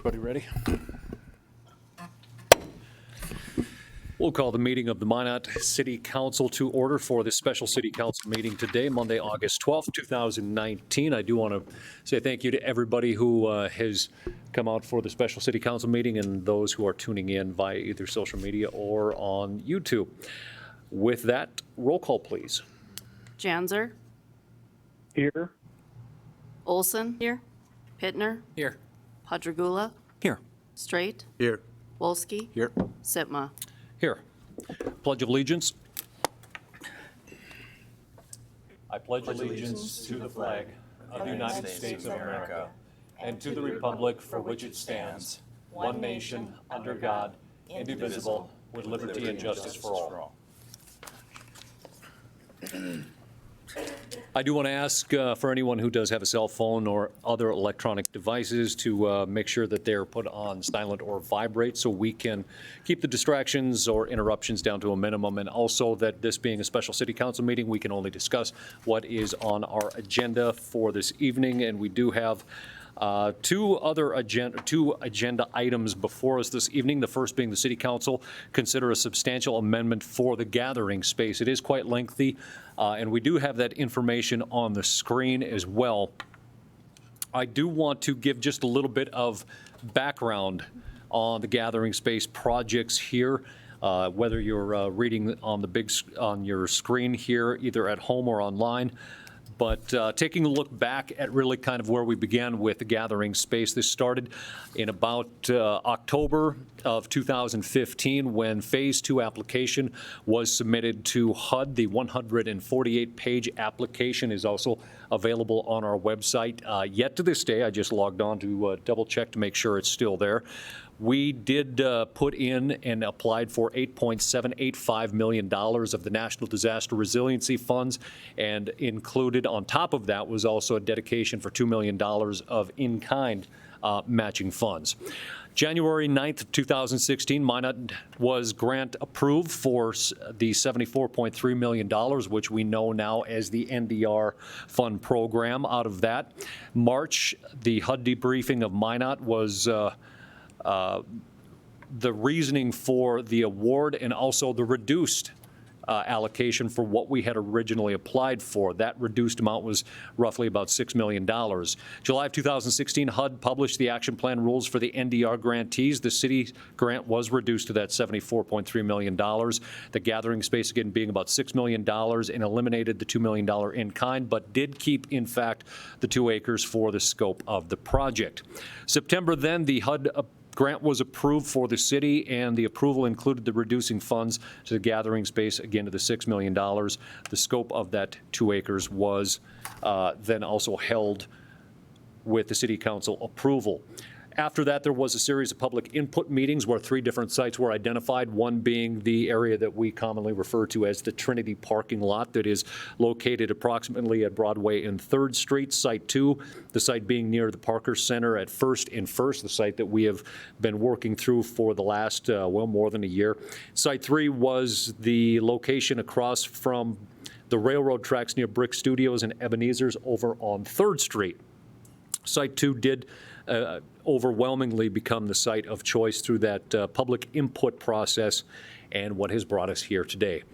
Everybody ready? We'll call the meeting of the Minot City Council to order for this special city council meeting today, Monday, August 12th, 2019. I do want to say thank you to everybody who has come out for the special city council meeting and those who are tuning in via either social media or on YouTube. With that, roll call, please. Janzer, Here. Olson. Here. Pittner, Here. Padragula, Here. Straight, Here. Wolski, Here. Sitma. Here. Pledge of Allegiance. I pledge allegiance to the flag of the United States of America and to the republic for which it stands, one nation, under God, indivisible, with liberty and justice for all. I do want to ask for anyone who does have a cell phone or other electronic devices to make sure that they're put on silent or vibrate so we can keep the distractions or interruptions down to a minimum, and also that this being a special city council meeting, we can only discuss what is on our agenda for this evening, and we do have two agenda items before us this evening. The first being the City Council consider a substantial amendment for the gathering space. It is quite lengthy, and we do have that information on the screen as well. I do want to give just a little bit of background on the gathering space projects here. Whether you're reading on your screen here, either at home or online. But taking a look back at really kind of where we began with the gathering space, this started in about October of 2015 when Phase 2 application was submitted to HUD. The 148-page application is also available on our website. Yet to this day, I just logged on to double check to make sure it's still there. We did put in and applied for $8.785 million of the National Disaster Resiliency Funds, and included on top of that was also a dedication for $2 million of in-kind matching funds. January 9th, 2016, Minot was grant approved for the $74.3 million, which we know now as the NDR Fund Program. Out of that, March, the HUD debriefing of Minot was the reasoning for the award and also the reduced allocation for what we had originally applied for. That reduced amount was roughly about $6 million. July of 2016, HUD published the action plan rules for the NDR grantees. The city grant was reduced to that $74.3 million. The gathering space, again, being about $6 million, and eliminated the $2 million in kind, but did keep, in fact, the 2 acres for the scope of the project. September then, the HUD grant was approved for the city, and the approval included the reducing funds to the gathering space, again, to the $6 million. The scope of that 2 acres was then also held with the city council approval. After that, there was a series of public input meetings where 3 different sites were identified, one being the area that we commonly refer to as the Trinity parking lot that is located approximately at Broadway and 3rd Street. Site 2, the site being near the Parker Center at 1st and 1st, the site that we have been working through for the last, more than a year. Site 3 was the location across from the railroad tracks near Brick Studios and Ebenezer's over on 3rd Street. Site 2 did overwhelmingly become the site of choice through that public input process and what has brought us here today.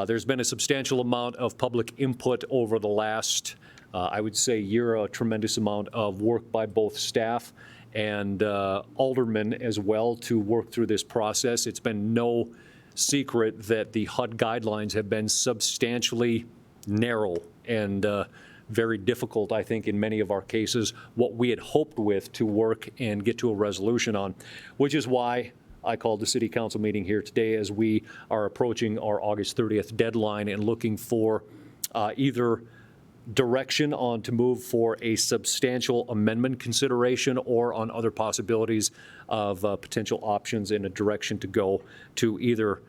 There's been a substantial amount of public input over the last, I would say, year, a tremendous amount of work by both staff and aldermen as well to work through this process. It's been no secret that the HUD guidelines have been substantially narrow and very difficult, I think, in many of our cases, what we had hoped with to work and get to a resolution on, which is why I called the city council meeting here today as we are approaching our August 30th deadline and looking for either direction on to move for a substantial amendment consideration or on other possibilities of potential options in a direction to go to either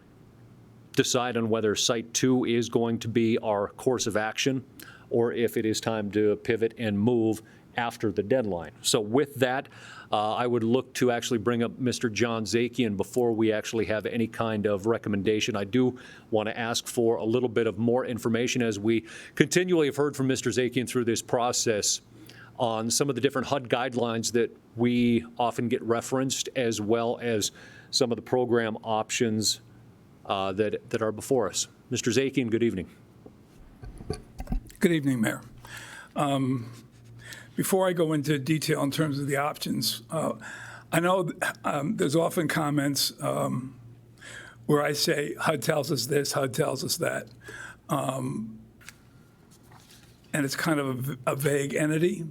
decide on whether Site 2 is going to be our course of action or if it is time to pivot and move after the deadline. So with that, I would look to actually bring up Mr. John Zakian before we actually have any kind of recommendation. I do want to ask for a little bit of more information, as we continually have heard from Mr. Zakian through this process on some of the different HUD guidelines that we often get referenced, as well as some of the program options that are before us. Mr. Zakian, good evening. Good evening, Mayor. Before I go into detail in terms of the options, I know there's often comments where I say HUD tells us this, HUD tells us that, and it's kind of a vague entity.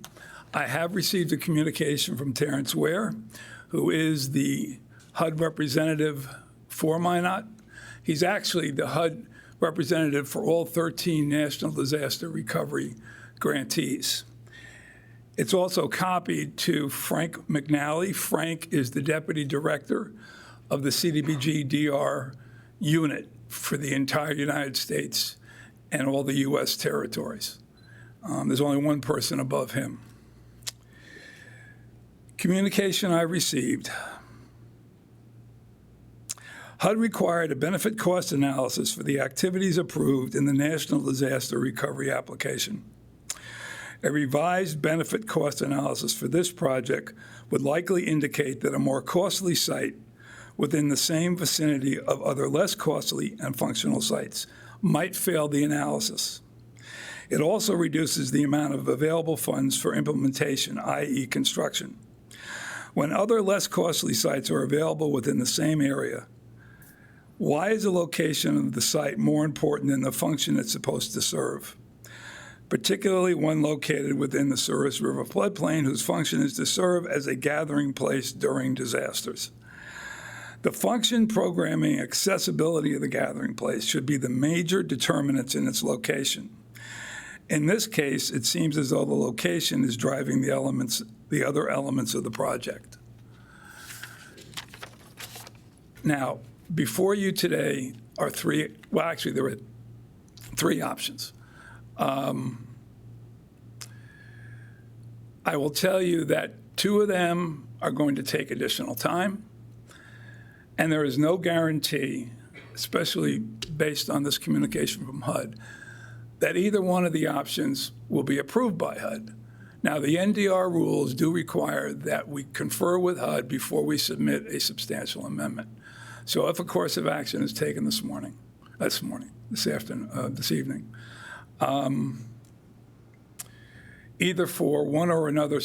I have received a communication from Terrence Ware, who is the HUD representative for Minot. He's actually the HUD representative for all 13 National Disaster Recovery grantees. It's also copied to Frank McNally. Frank is the deputy director of the CDBG DR unit for the entire United States and all the U.S. territories. There's only one person above him. Communication I received. HUD required a benefit cost analysis for the activities approved in the National Disaster Recovery application. A revised benefit cost analysis for this project would likely indicate that a more costly site within the same vicinity of other less costly and functional sites might fail the analysis. It also reduces the amount of available funds for implementation, i.e. construction. When other less costly sites are available within the same area, why is the location of the site more important than the function it's supposed to serve? Particularly one located within the Souris River floodplain, whose function is to serve as a gathering place during disasters. The function, programming, accessibility of the gathering place should be the major determinants in its location. In this case, it seems as though the location is driving the other elements of the project. Now, before you today are there are three options. I will tell you that two of them are going to take additional time, and there is no guarantee, especially based on this communication from HUD, that either one of the options will be approved by HUD. Now, the NDR rules do require that we confer with HUD before we submit a substantial amendment. So if a course of action is taken this evening, either for one or another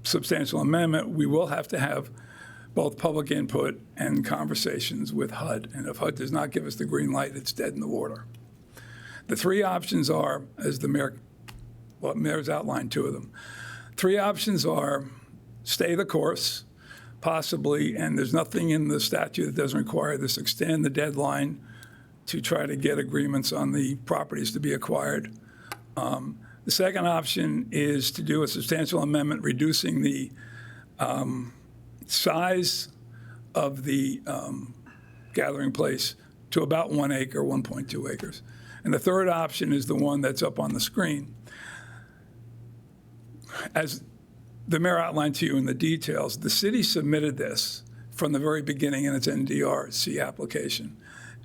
substantial amendment, we will have to have both public input and conversations with HUD. And if HUD does not give us the green light, it's dead in the water. The three options are, as the mayor's outlined two of them. Three options are stay the course, possibly, and there's nothing in the statute that doesn't require this, extend the deadline to try to get agreements on the properties to be acquired. The second option is to do a substantial amendment reducing the size of the gathering place to about 1 acre, 1.2 acres. And the third option is the one that's up on the screen. As the mayor outlined to you in the details, the city submitted this from the very beginning in its NDRC application.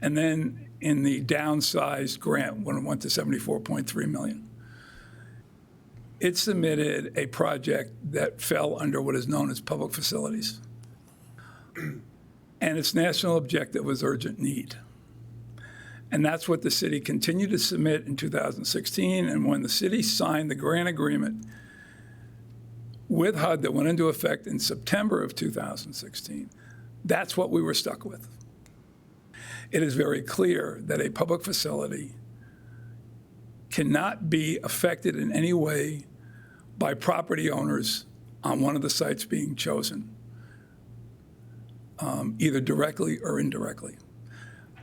And then in the downsized grant, when it went to $74.3 million, it submitted a project that fell under what is known as public facilities. And its national objective was urgent need. And that's what the city continued to submit in 2016. And when the city signed the grant agreement with HUD that went into effect in September of 2016, that's what we were stuck with. It is very clear that a public facility cannot be affected in any way by property owners on one of the sites being chosen, either directly or indirectly.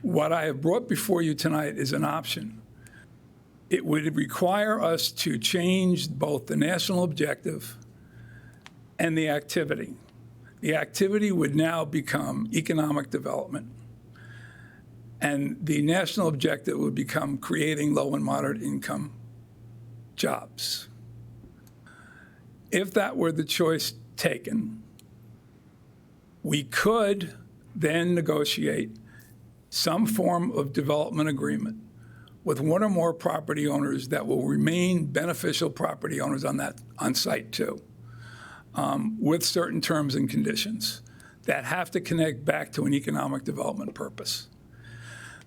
What I have brought before you tonight is an option. It would require us to change both the national objective and the activity. The activity would now become economic development, and the national objective would become creating low and moderate income jobs. If that were the choice taken, we could then negotiate some form of development agreement with one or more property owners that will remain beneficial property owners on site too, with certain terms and conditions that have to connect back to an economic development purpose.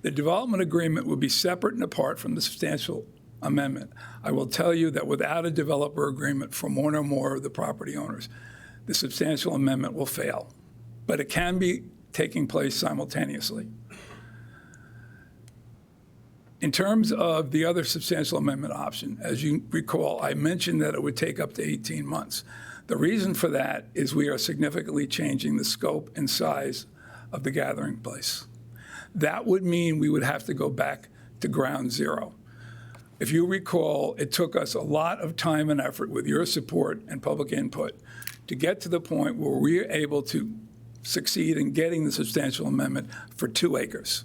The development agreement would be separate and apart from the substantial amendment. I will tell you that without a developer agreement from one or more of the property owners, the substantial amendment will fail. But it can be taking place simultaneously. In terms of the other substantial amendment option, as you recall, I mentioned that it would take up to 18 months. The reason for that is we are significantly changing the scope and size of the gathering place. That would mean we would have to go back to ground zero. If you recall, it took us a lot of time and effort with your support and public input to get to the point where we were able to succeed in getting the substantial amendment for 2 acres.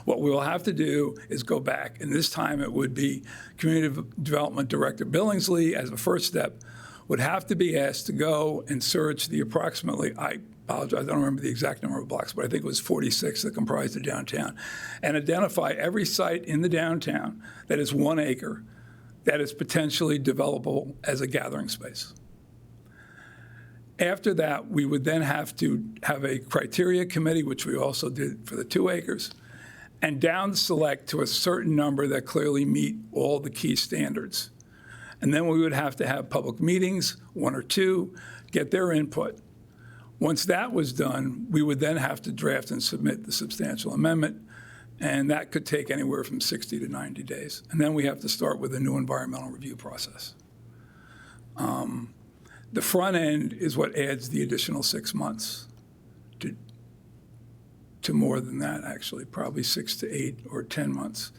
What we will have to do is go back, and this time it would be Community Development Director Billingsley, as a first step, would have to be asked to go and search the approximately, I apologize, I don't remember the exact number of blocks, but I think it was 46 that comprised the downtown, and identify every site in the downtown that is 1 acre that is potentially developable as a gathering space. After that, we would then have to have a criteria committee, which we also did for the 2 acres, and down select to a certain number that clearly meet all the key standards. And then we would have to have public meetings, 1 or 2, get their input. Once that was done, we would then have to draft and submit the substantial amendment, and that could take anywhere from 60 to 90 days. And then we have to start with a new environmental review process. The front end is what adds the additional 6 months to more than that, actually, probably 6 to 8 or 10 months.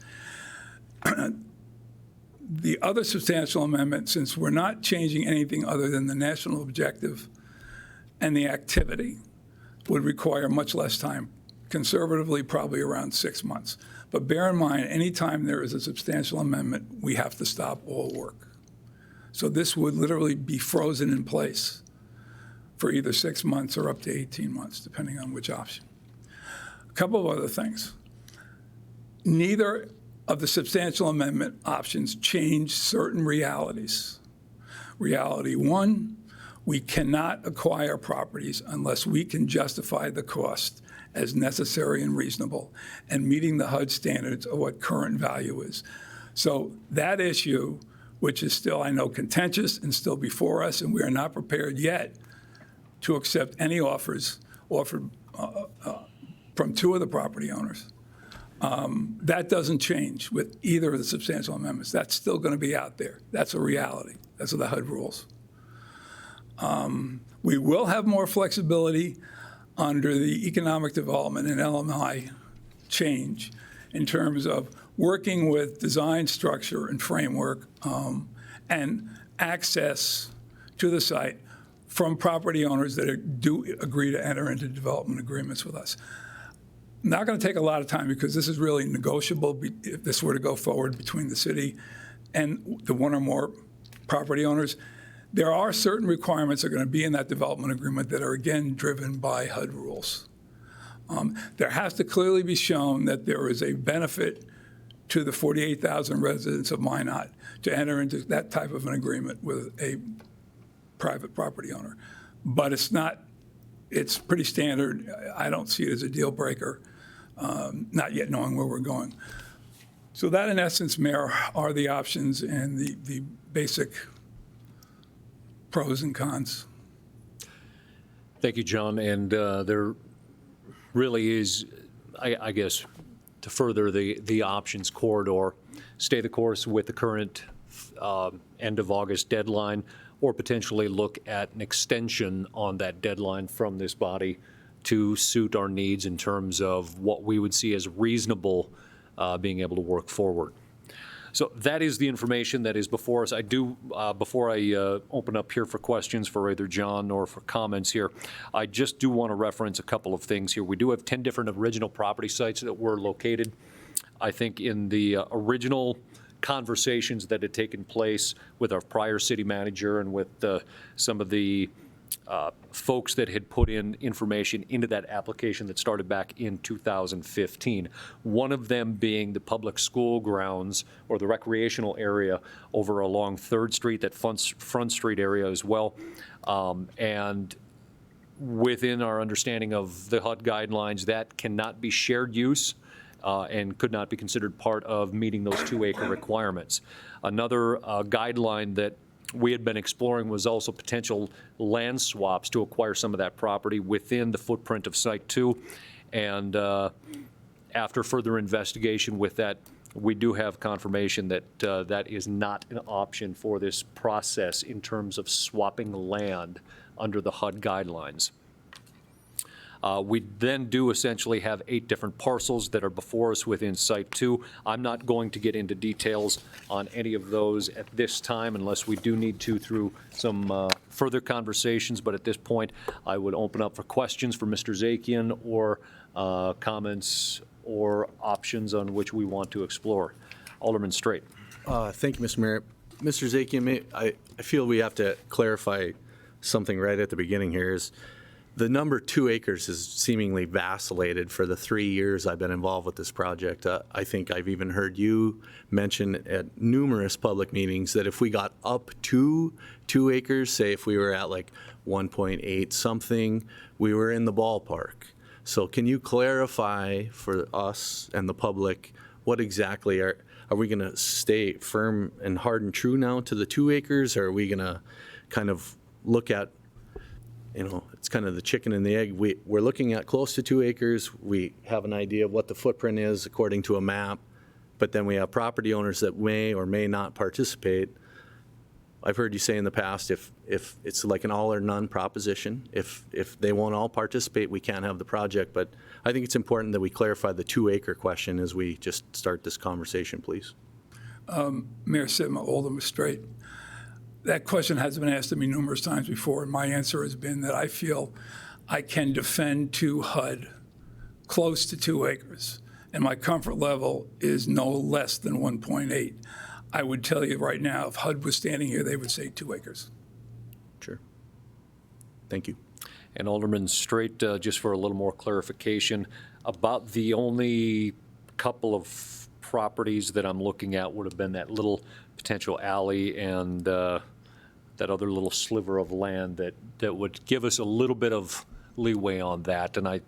The other substantial amendment, since we're not changing anything other than the national objective and the activity, would require much less time, conservatively probably around 6 months. But bear in mind, anytime there is a substantial amendment, we have to stop all work. So this would literally be frozen in place for either 6 months or up to 18 months, depending on which option. A couple of other things. Neither of the substantial amendment options change certain realities. Reality 1, we cannot acquire properties unless we can justify the cost as necessary and reasonable and meeting the HUD standards of what current value is. So that issue, which is still, I know, contentious and still before us, and we are not prepared yet to accept any offers offered from 2 of the property owners. That doesn't change with either of the substantial amendments. That's still going to be out there. That's a reality. That's what the HUD rules. We will have more flexibility under the economic development and LMI change in terms of working with design, structure, and framework and access to the site from property owners that do agree to enter into development agreements with us. Not going to take a lot of time because this is really negotiable if this were to go forward between the city and the 1 or more property owners. There are certain requirements that are going to be in that development agreement that are, again, driven by HUD rules. There has to clearly be shown that there is a benefit to the 48,000 residents of Minot to enter into that type of an agreement with a private property owner. But it's not, it's pretty standard. I don't see it as a deal breaker, not yet knowing where we're going. So that, in essence, Mayor, are the options and the basic pros and cons. Thank you, John. And there really is, I guess, to further the options corridor, stay the course with the current end of August deadline, or potentially look at an extension on that deadline from this body to suit our needs in terms of what we would see as reasonable being able to work forward. So that is the information that is before us. I do, before I open up here for questions for either John or for comments here, I just do want to reference a couple of things here. We do have 10 different original property sites that were located. I think in the original conversations that had taken place with our prior city manager and with some of the folks that had put in information into that application that started back in 2015. One of them being the public school grounds or the recreational area over along 3rd Street, that Front Street area as well. And within our understanding of the HUD guidelines, that cannot be shared use and could not be considered part of meeting those 2-acre requirements. Another guideline that we had been exploring was also potential land swaps to acquire some of that property within the footprint of Site 2. And after further investigation with that, we do have confirmation that that is not an option for this process in terms of swapping land under the HUD guidelines. We then do essentially have 8 different parcels that are before us within Site 2. I'm not going to get into details on any of those at this time unless we do need to through some further conversations, but at this point, I would open up for questions for Mr. Zakian or comments or options on which we want to explore. Alderman Straight. Thank you, Mr. Mayor. Mr. Zakian, I feel we have to clarify something right at the beginning here is the number 2 acres has seemingly vacillated for the 3 years I've been involved with this project. I think I've even heard you mention at numerous public meetings that if we got up to 2 acres, say if we were at like 1.8 something, we were in the ballpark. So can you clarify for us and the public what exactly are we going to stay firm and hard and true now to the 2 acres, or are we going to kind of look at, it's kind of the chicken and the egg. We're looking at close to 2 acres. We have an idea of what the footprint is according to a map, but then we have property owners that may or may not participate. I've heard you say in the past, if it's like an all or none proposition, if they won't all participate, we can't have the project. But I think it's important that we clarify the 2 acre question as we just start this conversation, please. Mayor Sitma, Alderman Straight. That question has been asked of me numerous times before, and my answer has been that I feel I can defend to HUD close to 2 acres, and my comfort level is no less than 1.8. I would tell you right now, if HUD was standing here, they would say 2 acres. Sure. Thank you. And Alderman Straight, just for a little more clarification, about the only couple of properties that I'm looking at would have been that little potential alley and that other little sliver of land that would give us a little bit of leeway on that. And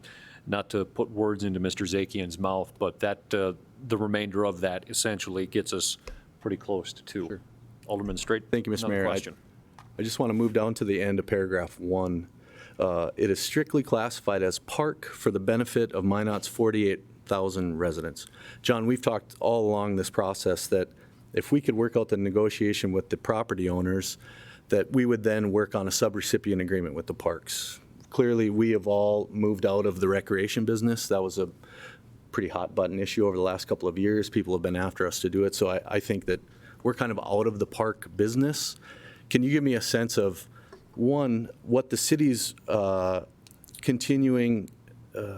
not to put words into Mr. Zakian's mouth, but that the remainder of that essentially gets us pretty close to 2. Sure. Alderman Straight. Thank you, Mr. Another Mayor. question. I just want to move down to the end of paragraph 1. It is strictly classified as park for the benefit of Minot's 48,000 residents. John, we've talked all along this process that if we could work out the negotiation with the property owners, that we would then work on a subrecipient agreement with the parks. Clearly, we have all moved out of the recreation business. That was a pretty hot button issue over the last couple of years. People have been after us to do it. So I think that we're kind of out of the park business. Can you give me a sense of, one, what the city's continuing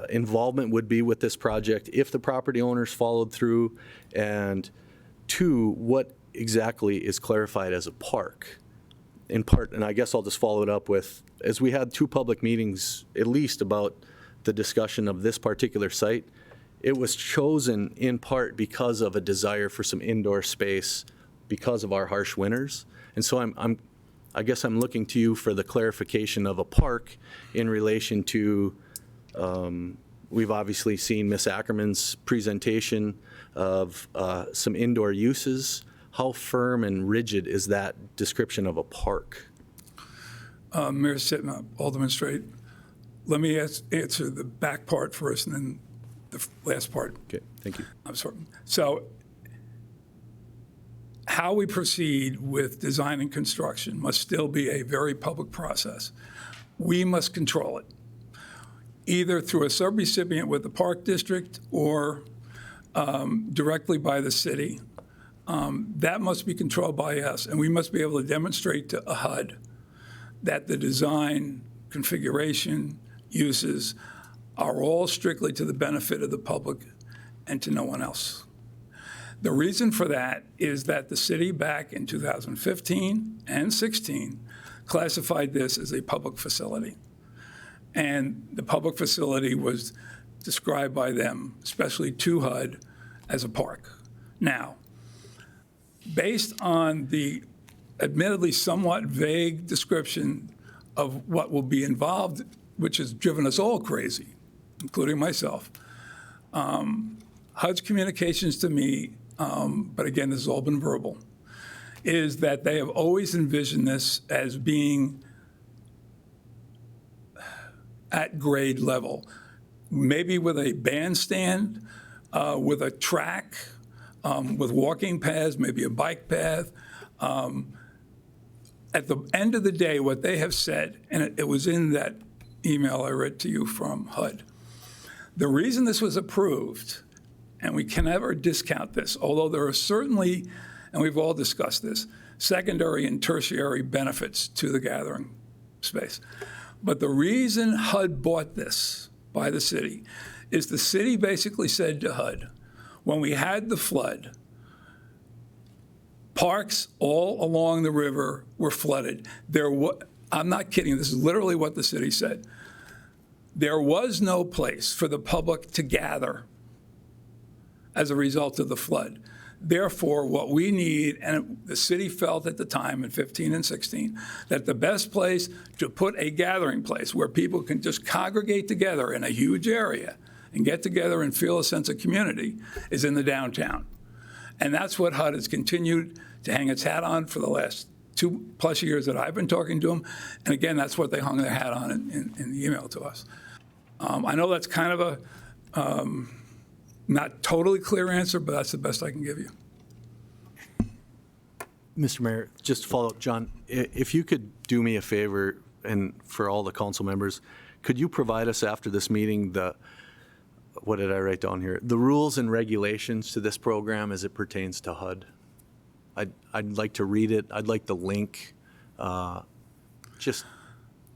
involvement would be with this project if the property owners followed through, and 2, what exactly is clarified as a park? In part, and I guess I'll just follow it up with, as we had 2 public meetings, at least about the discussion of this particular site, it was chosen in part because of a desire for some indoor space because of our harsh winters. And so I guess I'm looking to you for the clarification of a park in relation to, we've obviously seen Ms. Ackerman's presentation of some indoor uses. How firm and rigid is that description of a park? Mayor Sitma, Alderman Straight, let me answer the back part first and then the last part. Okay, thank you. I'm sorry. So how we proceed with design and construction must still be a very public process. We must control it, either through a subrecipient with the Park District or directly by the city. That must be controlled by us, and we must be able to demonstrate to a HUD that the design, configuration, uses are all strictly to the benefit of the public and to no one else. The reason for that is that the city back in 2015 and 16 classified this as a public facility. And the public facility was described by them, especially to HUD, as a park. Now, based on the admittedly somewhat vague description of what will be involved, which has driven us all crazy, including myself, HUD's communications to me, but again, this has all been verbal, is that they have always envisioned this as being at grade level, maybe with a bandstand, with a track, with walking paths, maybe a bike path. At the end of the day, what they have said, and it was in that email I read to you from HUD, the reason this was approved, and we can never discount this, although there are certainly, and we've all discussed this, secondary and tertiary benefits to the gathering space. But the reason HUD bought this by the city is the city basically said to HUD, when we had the flood, parks all along the river were flooded. I'm not kidding, this is literally what the city said. There was no place for the public to gather as a result of the flood. Therefore, what we need, and the city felt at the time in 15 and 16, that the best place to put a gathering place where people can just congregate together in a huge area and get together and feel a sense of community is in the downtown. And that's what HUD has continued to hang its hat on for the last 2+ years that I've been talking to them. And again, that's what they hung their hat on in the email to us. I know that's kind of a not totally clear answer, but that's the best I can give you. Mr. Mayor, just to follow up, John, if you could do me a favor, and for all the council members, could you provide us after this meeting what did I write down here? The rules and regulations to this program as it pertains to HUD. I'd like to read it. I'd like the link. I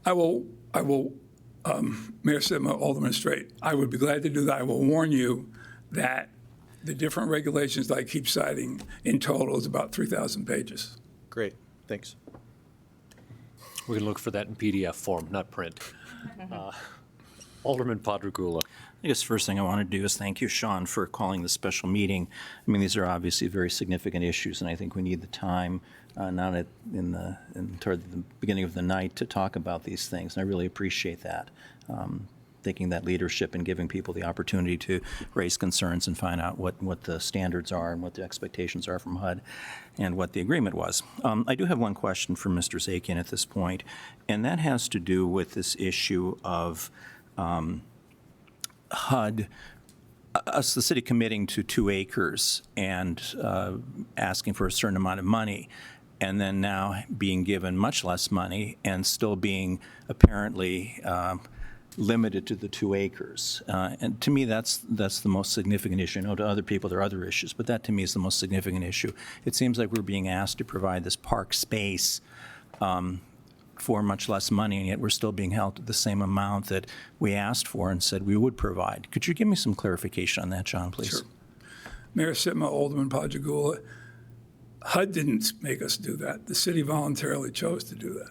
will, Mayor Sidma, Alderman Straight, I would be glad to do that. I will warn you that the different regulations that I keep citing in total is about 3,000 pages. Great, thanks. We can look for that in PDF form, not print. Alderman Padragula. I guess the first thing I want to do is thank you, Sean, for calling this special meeting. I mean, these are obviously very significant issues, and I think we need the time, not toward the beginning of the night, to talk about these things. And I really appreciate that, taking that leadership and giving people the opportunity to raise concerns and find out what the standards are and what the expectations are from HUD and what the agreement was. I do have one question for Mr. Zakian at this point, and that has to do with this issue of HUD, us, the city, committing to 2 acres and asking for a certain amount of money, and then now being given much less money and still being apparently limited to the 2 acres. And to me, that's the most significant issue. I know to other people there are other issues, but that to me is the most significant issue. It seems like we're being asked to provide this park space for much less money, and yet we're still being held to the same amount that we asked for and said we would provide. Could you give me some clarification on that, John, please? Sure. Mayor Sidma, Alderman Padragula, HUD didn't make us do that. The city voluntarily chose to do that.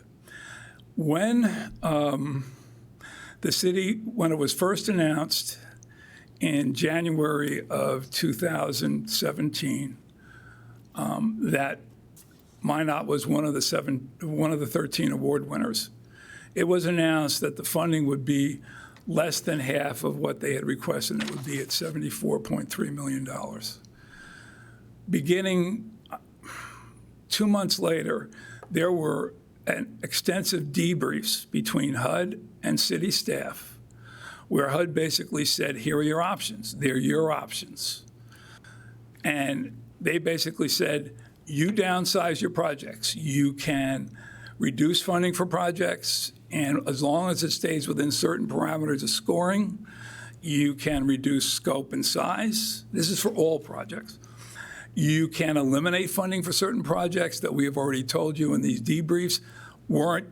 When the city, when it was first announced in January of 2017, that Minot was one of the 13 award winners, it was announced that the funding would be less than half of what they had requested. It would be at $74.3 million. Beginning 2 months later, there were extensive debriefs between HUD and city staff where HUD basically said, here are your options. They're your options. And they basically said, you downsize your projects. You can reduce funding for projects, and as long as it stays within certain parameters of scoring, you can reduce scope and size. This is for all projects. You can eliminate funding for certain projects that we have already told you in these debriefs weren't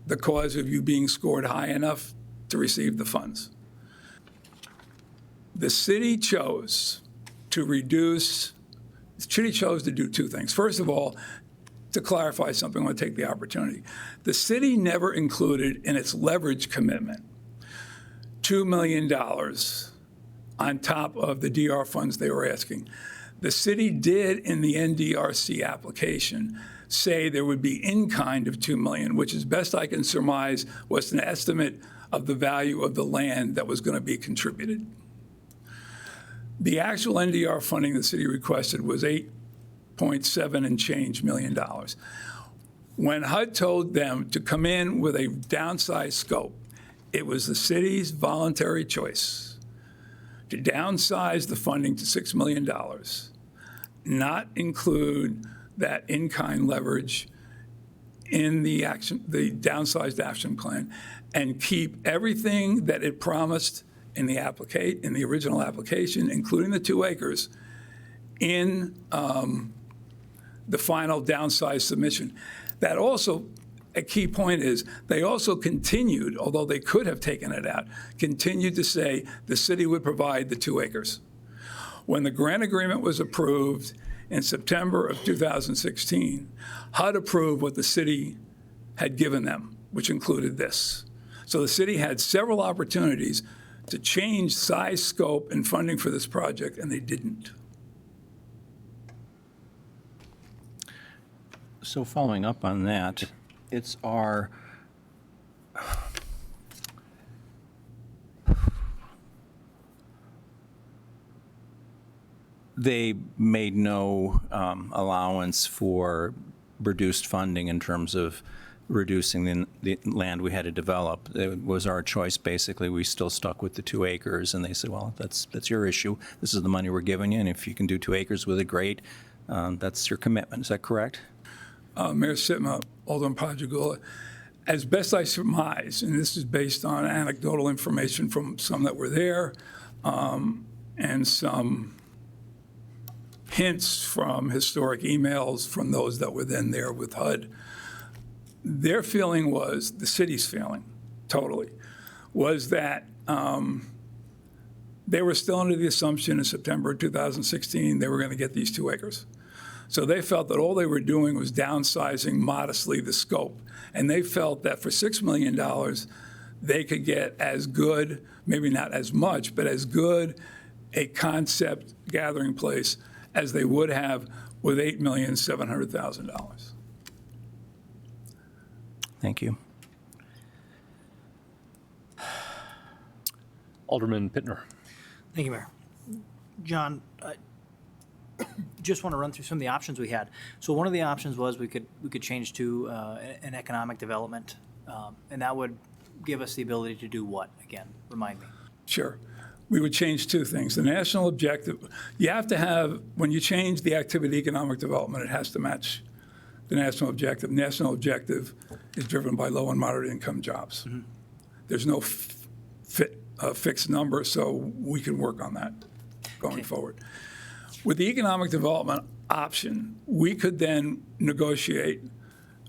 the cause of you being scored high enough to receive the funds. The city chose to do two things. First of all, to clarify something, I want to take the opportunity. The city never included in its leverage commitment $2 million on top of the DR funds they were asking. The city did, in the NDRC application, say there would be in-kind of $2 million, which, as best I can surmise, was an estimate of the value of the land that was going to be contributed. The actual NDR funding the city requested was $8.7 and change million. When HUD told them to come in with a downsized scope, it was the city's voluntary choice to downsize the funding to $6 million, not include that in-kind leverage in the downsized action plan, and keep everything that it promised in the original application, including the 2 acres, in the final downsized submission. That also, a key point is, they also continued, although they could have taken it out, continued to say the city would provide the 2 acres. When the grant agreement was approved in September of 2016, HUD approved what the city had given them, which included this. So the city had several opportunities to change size, scope, and funding for this project, and they didn't. So following up on that, it's our, they made no allowance for reduced funding in terms of reducing the land we had to develop. It was our choice, basically. We still stuck with the 2 acres, and they said, well, that's your issue. This is the money we're giving you, and if you can do 2 acres with it, great. That's your commitment. Is that correct? Mayor Sitma, Alderman Padrigula, as best I surmise, and this is based on anecdotal information from some that were there, and some hints from historic emails from those that were then there with HUD, their feeling was, the city's feeling, totally, was that they were still under the assumption in September 2016 they were going to get these 2 acres. So they felt that all they were doing was downsizing modestly the scope. And they felt that for $6 million, they could get as good, maybe not as much, but as good a concept gathering place as they would have with $8,700,000. Thank you. Alderman Pittner. Thank you, Mayor. John, I just want to run through some of the options we had. So one of the options was we could change to an economic development, and that would give us the ability to do what, again? Remind me. Sure. We would change 2 things. The national objective, you have to have, when you change the activity economic development, it has to match the national objective. National objective is driven by low and moderate income jobs. Mm-hmm. There's no fixed number, so we can work on that going forward. With the economic development option, we could then negotiate.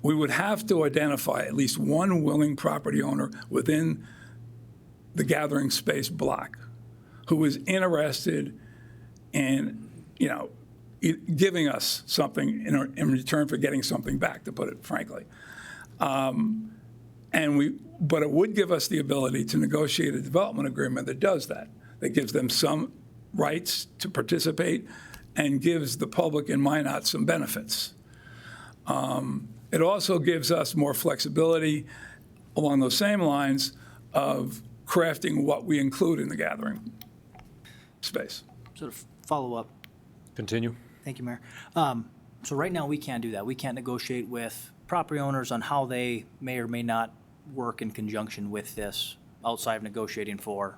We would have to identify at least one willing property owner within the gathering space block who was interested in, giving us something in return for getting something back, to put it frankly. But it would give us the ability to negotiate a development agreement that does that gives them some rights to participate and gives the public in Minot some benefits. It also gives us more flexibility along those same lines of crafting what we include in the gathering space. So to follow up, Continue. thank you, Mayor. So right now, we can't do that. We can't negotiate with property owners on how they may or may not work in conjunction with this outside of negotiating for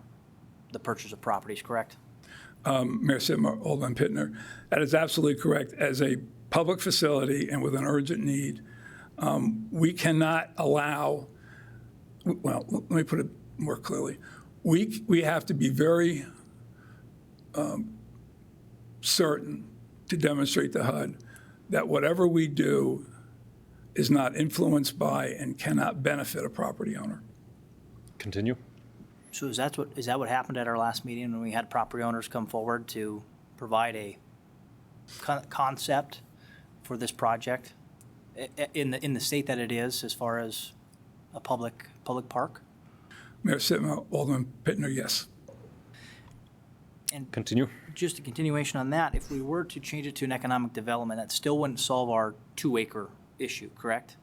the purchase of properties, correct? Mayor Sitma, Alderman Pittner, that is absolutely correct. As a public facility and with an urgent need, we cannot allow, well, let me put it more clearly. We have to be very certain to demonstrate to HUD that whatever we do is not influenced by and cannot benefit a property owner. Continue. So is that what happened at our last meeting when we had property owners come forward to provide a concept for this project in the state that it is as far as a public park? Mayor Sitma, Alderman Pittner, yes. And Continue. just a continuation on that, if we were to change it to an economic development, that still wouldn't solve our 2-acre issue, correct?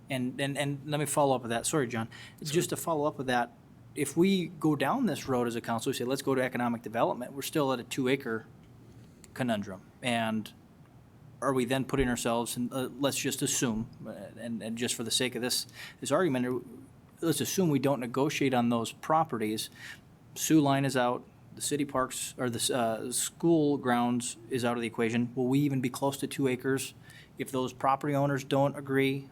And let me follow up with that. Sorry, John. Just to follow up with that, if we go down this road as a council, we say, let's go to economic development, we're still at a 2-acre conundrum. And are we then putting ourselves, in, let's just assume, and just for the sake of this argument, let's assume we don't negotiate on those properties. Sioux Line is out, the city parks, or the school grounds is out of the equation. Will we even be close to 2 acres if those property owners don't agree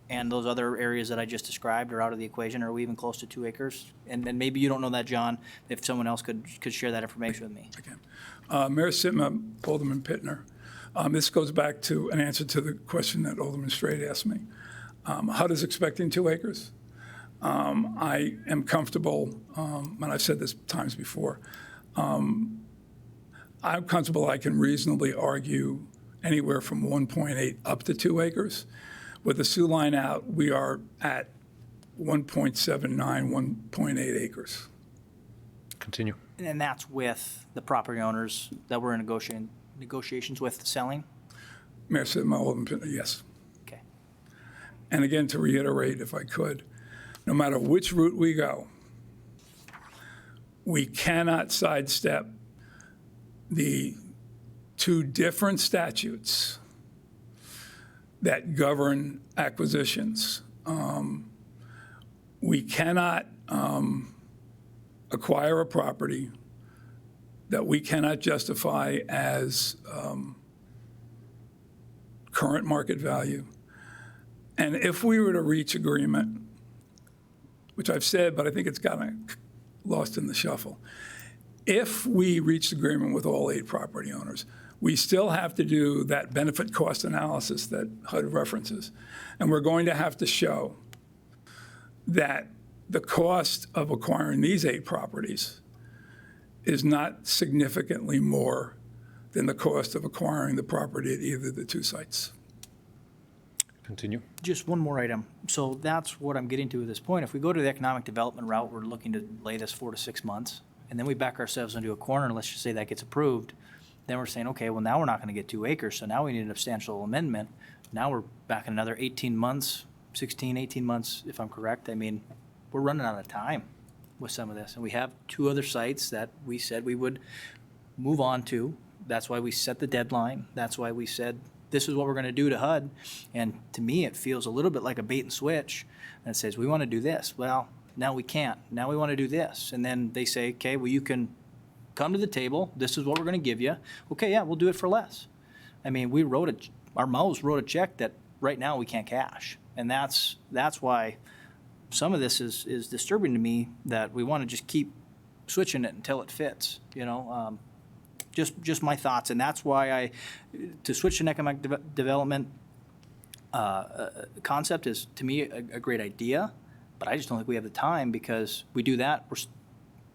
and those other areas that I just described are out of the equation? Are we even close to 2 acres? And maybe you don't know that, John, if someone else could share that information with me. Mayor Sitma, Alderman Pittner, this goes back to an answer to the question that Alderman Straight asked me. HUD is expecting 2 acres. I am comfortable, and I've said this times before, I'm comfortable I can reasonably argue anywhere from 1.8 up to 2 acres. With the Sioux Line out, we are at 1.79, 1.8 acres. Continue. And that's with the property owners that we're in negotiations with selling? Mayor Sitma, Alderman Pittner, yes. Okay. And again, to reiterate, if I could, no matter which route we go, we cannot sidestep the 2 different statutes that govern acquisitions. We cannot acquire a property that we cannot justify as current market value. And if we were to reach agreement, which I've said, but I think it's gotten lost in the shuffle, if we reached agreement with all 8 property owners, we still have to do that benefit cost analysis that HUD references. And we're going to have to show that the cost of acquiring these 8 properties is not significantly more than the cost of acquiring the property at either of the 2 sites. Continue. Just one more item. So that's what I'm getting to at this point. If we go to the economic development route, we're looking to lay this 4 to 6 months, and then we back ourselves into a corner, and let's just say that gets approved. Then we're saying, okay, well, now we're not going to get 2 acres, so now we need an substantial amendment. Now we're back in another 18 months, 16, 18 months, if I'm correct. I mean, we're running out of time with some of this. And we have 2 other sites that we said we would move on to. That's why we set the deadline. That's why we said, this is what we're going to do to HUD. And to me, it feels a little bit like a bait and switch that says, we want to do this. Well, now we can't. Now we want to do this. And then they say, okay, well, you can come to the table. This is what we're going to give you. Okay, yeah, we'll do it for less. I mean, our mouths wrote a check that right now we can't cash. And that's why some of this is disturbing to me, that we want to just keep switching it until it fits, you know. Just my thoughts. And that's why to switch to an economic development concept is, to me, a great idea. But I just don't think we have the time, because we do that, we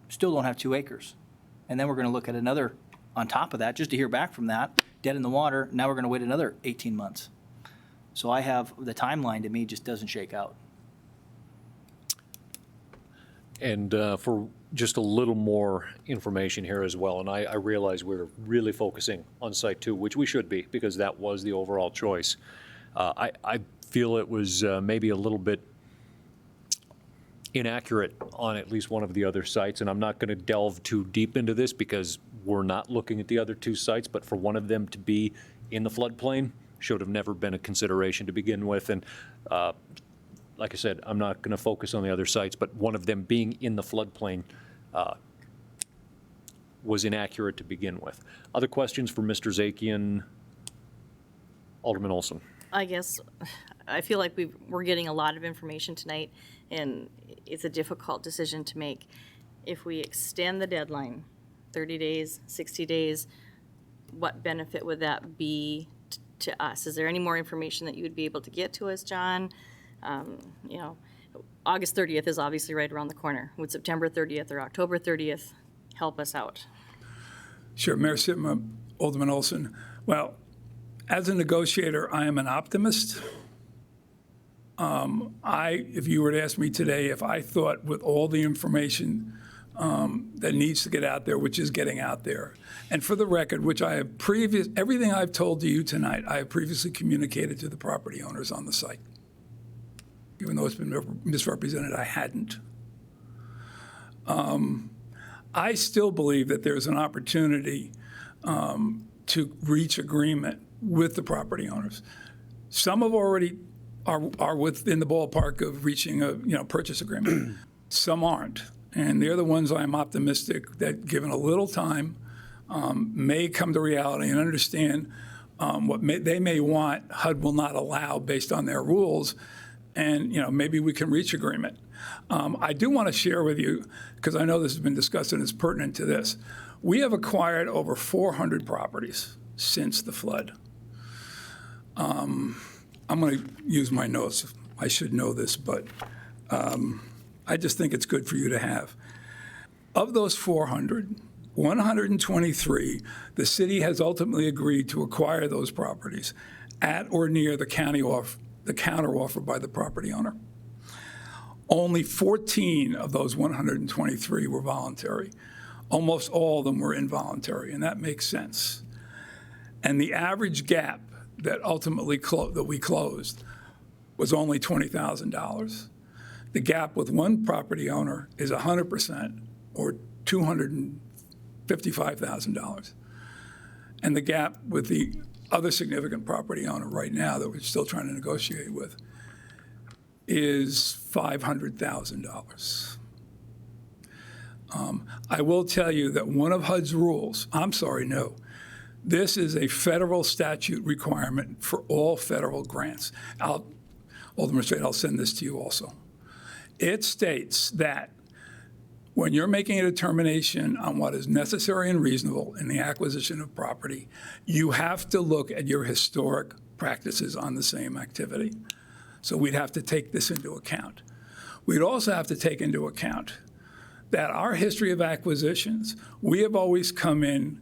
still don't have 2 acres. And then we're going to look at another on top of that, just to hear back from that, dead in the water. Now we're going to wait another 18 months. So I have, the timeline to me just doesn't shake out. And for just a little more information here as well, and I realize we're really focusing on Site 2, which we should be, because that was the overall choice. I feel it was maybe a little bit inaccurate on at least one of the other sites, and I'm not going to delve too deep into this because we're not looking at the other 2 sites, but for one of them to be in the floodplain should have never been a consideration to begin with. And like I said, I'm not going to focus on the other sites, but one of them being in the floodplain was inaccurate to begin with. Other questions for Mr. Zakian? Alderman Olson. I guess, I feel like we're getting a lot of information tonight, and it's a difficult decision to make. If we extend the deadline, 30 days, 60 days, what benefit would that be to us? Is there any more information that you would be able to get to us, John? You know, August 30th is obviously right around the corner. Would September 30th or October 30th help us out? Sure, Mayor Sitma, Alderman Olson. Well, as a negotiator, I am an optimist. If you were to ask me today if I thought with all the information that needs to get out there, which is getting out there, and for the record, which I have everything I've told to you tonight, I have previously communicated to the property owners on the site. Even though it's been misrepresented, I hadn't. I still believe that there's an opportunity to reach agreement with the property owners. Some have already are within the ballpark of reaching a purchase agreement. Some aren't, and they're the ones I'm optimistic that, given a little time, may come to reality and understand what they may want. HUD will not allow based on their rules, and maybe we can reach agreement. I do want to share with you, because I know this has been discussed and it's pertinent to this. We have acquired over 400 properties since the flood. I'm going to use my notes. I should know this, but I just think it's good for you to have. Of those 400, 123, the city has ultimately agreed to acquire those properties at or near the counter offer by the property owner. Only 14 of those 123 were voluntary. Almost all of them were involuntary, and that makes sense. And the average gap that ultimately that we closed was only $20,000. The gap with one property owner is 100%, or $255,000. And the gap with the other significant property owner right now that we're still trying to negotiate with is $500,000. I will tell you that one of HUD's rules, this is a federal statute requirement for all federal grants. Alderman Strait, I'll send this to you also. It states that when you're making a determination on what is necessary and reasonable in the acquisition of property, you have to look at your historic practices on the same activity. So we'd have to take this into account. We'd also have to take into account that our history of acquisitions, we have always come in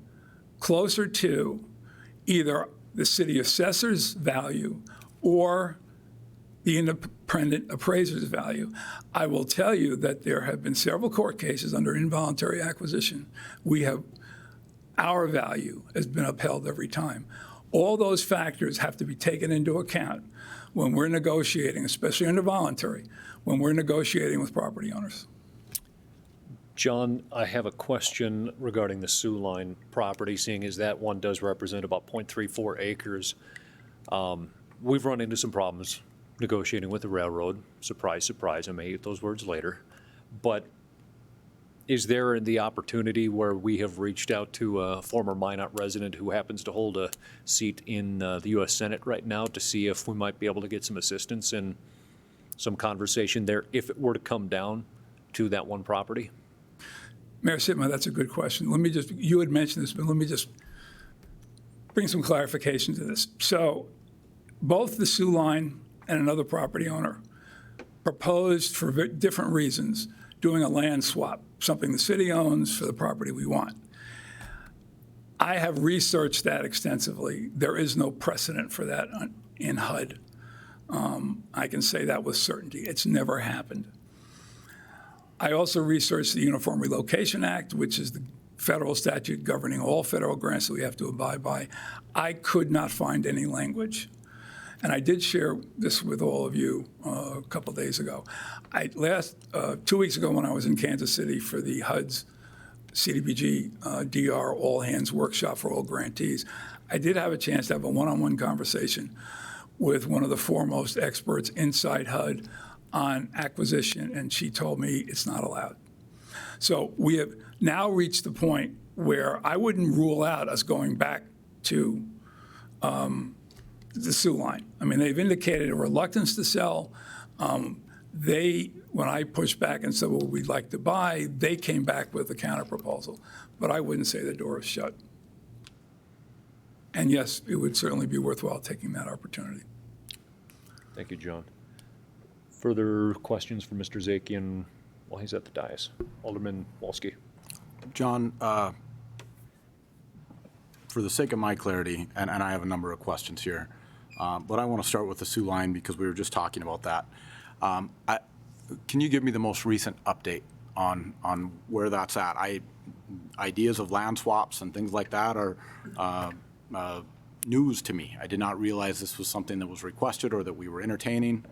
closer to either the city assessor's value or the independent appraiser's value. I will tell you that there have been several court cases under involuntary acquisition. Our value has been upheld every time. All those factors have to be taken into account when we're negotiating, especially under voluntary, when we're negotiating with property owners. John, I have a question regarding the Sioux Line property, seeing as that one does represent about 0.34 acres. We've run into some problems negotiating with the railroad. Surprise, surprise, I may eat those words later. But is there the opportunity where we have reached out to a former Minot resident who happens to hold a seat in the U.S. Senate right now to see if we might be able to get some assistance and some conversation there if it were to come down to that one property? Mayor Sitma, that's a good question. You had mentioned this, but let me just bring some clarification to this. So both the Sioux Line and another property owner proposed, for different reasons, doing a land swap, something the city owns for the property we want. I have researched that extensively. There is no precedent for that in HUD. I can say that with certainty. It's never happened. I also researched the Uniform Relocation Act, which is the federal statute governing all federal grants that we have to abide by. I could not find any language. And I did share this with all of you a couple days ago. 2 weeks ago when I was in Kansas City for the HUD's CDBG DR All Hands Workshop for all grantees, I did have a chance to have a one-on-one conversation with one of the foremost experts inside HUD on acquisition, and she told me it's not allowed. So we have now reached the point where I wouldn't rule out us going back to the Sioux line. I mean, they've indicated a reluctance to sell. When I pushed back and said, well, we'd like to buy, they came back with a counterproposal. But I wouldn't say the door is shut. And yes, it would certainly be worthwhile taking that opportunity. Thank you, John. Further questions for Mr. Zakian while he's at the dais? Alderman Wolski. John, for the sake of my clarity, and I have a number of questions here, but I want to start with the Sioux line because we were just talking about that. Can you give me the most recent update on where that's at? Ideas of land swaps and things like that are news to me. I did not realize this was something that was requested or that we were entertaining.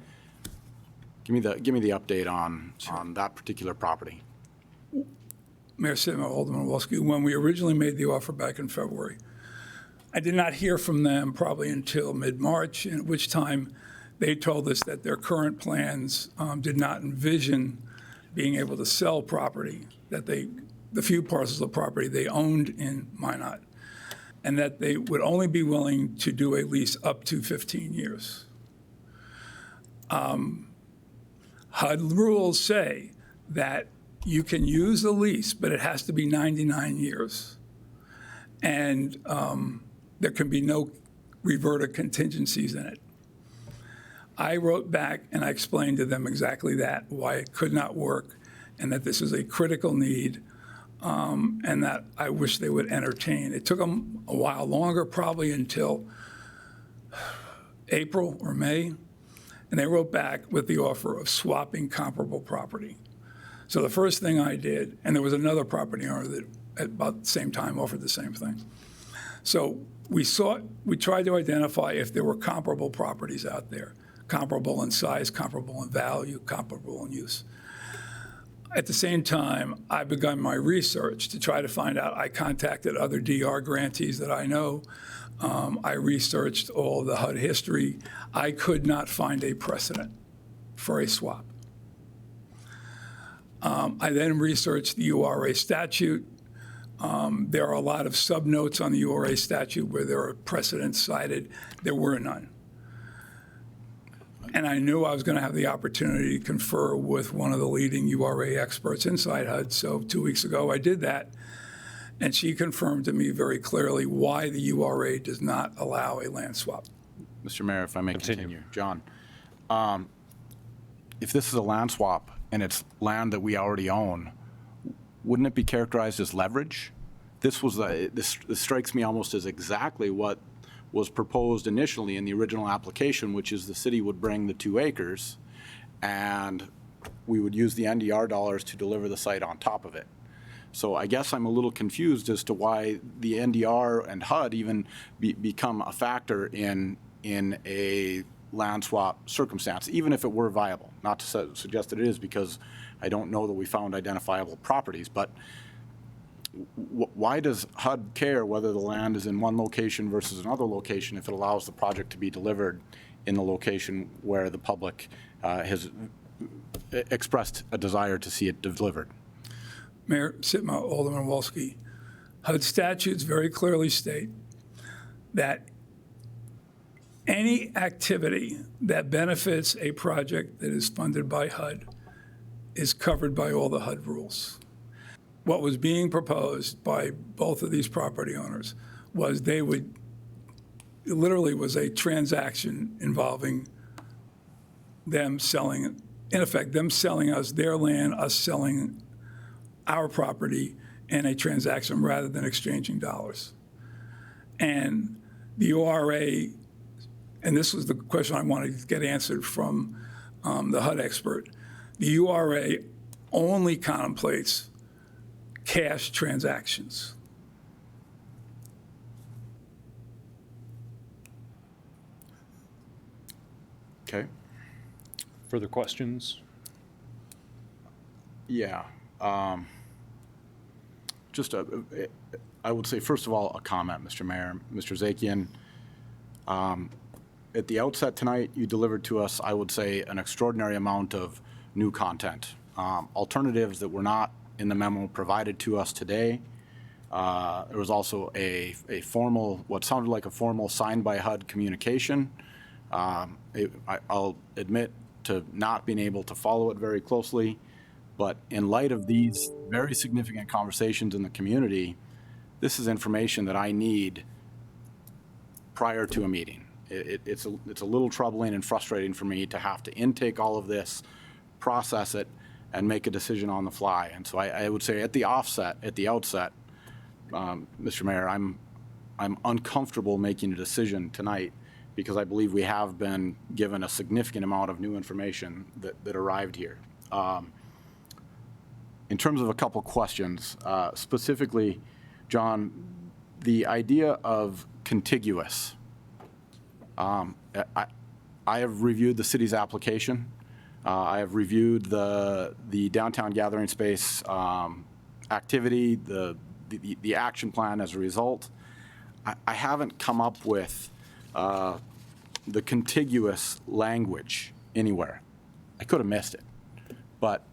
Give me the update on that particular property. Mayor Sitma, Alderman Wolski, when we originally made the offer back in February, I did not hear from them probably until mid-March, at which time they told us that their current plans did not envision being able to sell property, that the few parcels of property they owned in Minot, and that they would only be willing to do a lease up to 15 years. HUD rules say that you can use the lease, but it has to be 99 years. And there can be no reverted contingencies in it. I wrote back and I explained to them exactly that, why it could not work, and that this is a critical need, and that I wish they would entertain. It took them a while longer, probably until April or May, and they wrote back with the offer of swapping comparable property. So the first thing I did, and there was another property owner that at about the same time offered the same thing. So we tried to identify if there were comparable properties out there, comparable in size, comparable in value, comparable in use. At the same time, I begun my research to try to find out. I contacted other DR grantees that I know. I researched all the HUD history. I could not find a precedent for a swap. I then researched the URA statute. There are a lot of subnotes on the URA statute where there are precedents cited. There were none. And I knew I was going to have the opportunity to confer with one of the leading URA experts inside HUD. So 2 weeks ago, I did that. And she confirmed to me very clearly why the URA does not allow a land swap. Mr. Mayor, if I may continue. John, if this is a land swap and it's land that we already own, wouldn't it be characterized as leverage? This strikes me almost as exactly what was proposed initially in the original application, which is the city would bring the 2 acres and we would use the NDR dollars to deliver the site on top of it. So I guess I'm a little confused as to why the NDR and HUD even become a factor in a land swap circumstance, even if it were viable. Not to suggest that it is, because I don't know that we found identifiable properties, but why does HUD care whether the land is in one location versus another location if it allows the project to be delivered in the location where the public has expressed a desire to see it delivered? Mayor Sitma, Alderman Wolski, HUD statutes very clearly state that any activity that benefits a project that is funded by HUD is covered by all the HUD rules. What was being proposed by both of these property owners was it literally was a transaction involving them selling, in effect, them selling us their land, us selling our property in a transaction rather than exchanging dollars. And the URA, and this was the question I wanted to get answered from the HUD expert, the URA only contemplates cash transactions. Okay. Further questions? Yeah. I would say, first of all, a comment, Mr. Mayor. Mr. Zakian, at the outset tonight, you delivered to us, I would say, an extraordinary amount of new content, alternatives that were not in the memo provided to us today. There was also a formal, what sounded like a formal signed by HUD communication. I'll admit to not being able to follow it very closely, but in light of these very significant conversations in the community, this is information that I need prior to a meeting. It's a little troubling and frustrating for me to have to intake all of this, process it, and make a decision on the fly. And so I would say at the outset, Mr. Mayor, I'm uncomfortable making a decision tonight because I believe we have been given a significant amount of new information that arrived here. In terms of a couple questions, specifically, John, the idea of contiguous. I have reviewed the city's application. I have reviewed the downtown gathering space activity, the action plan as a result. I haven't come up with the contiguous language anywhere. I could have missed it, but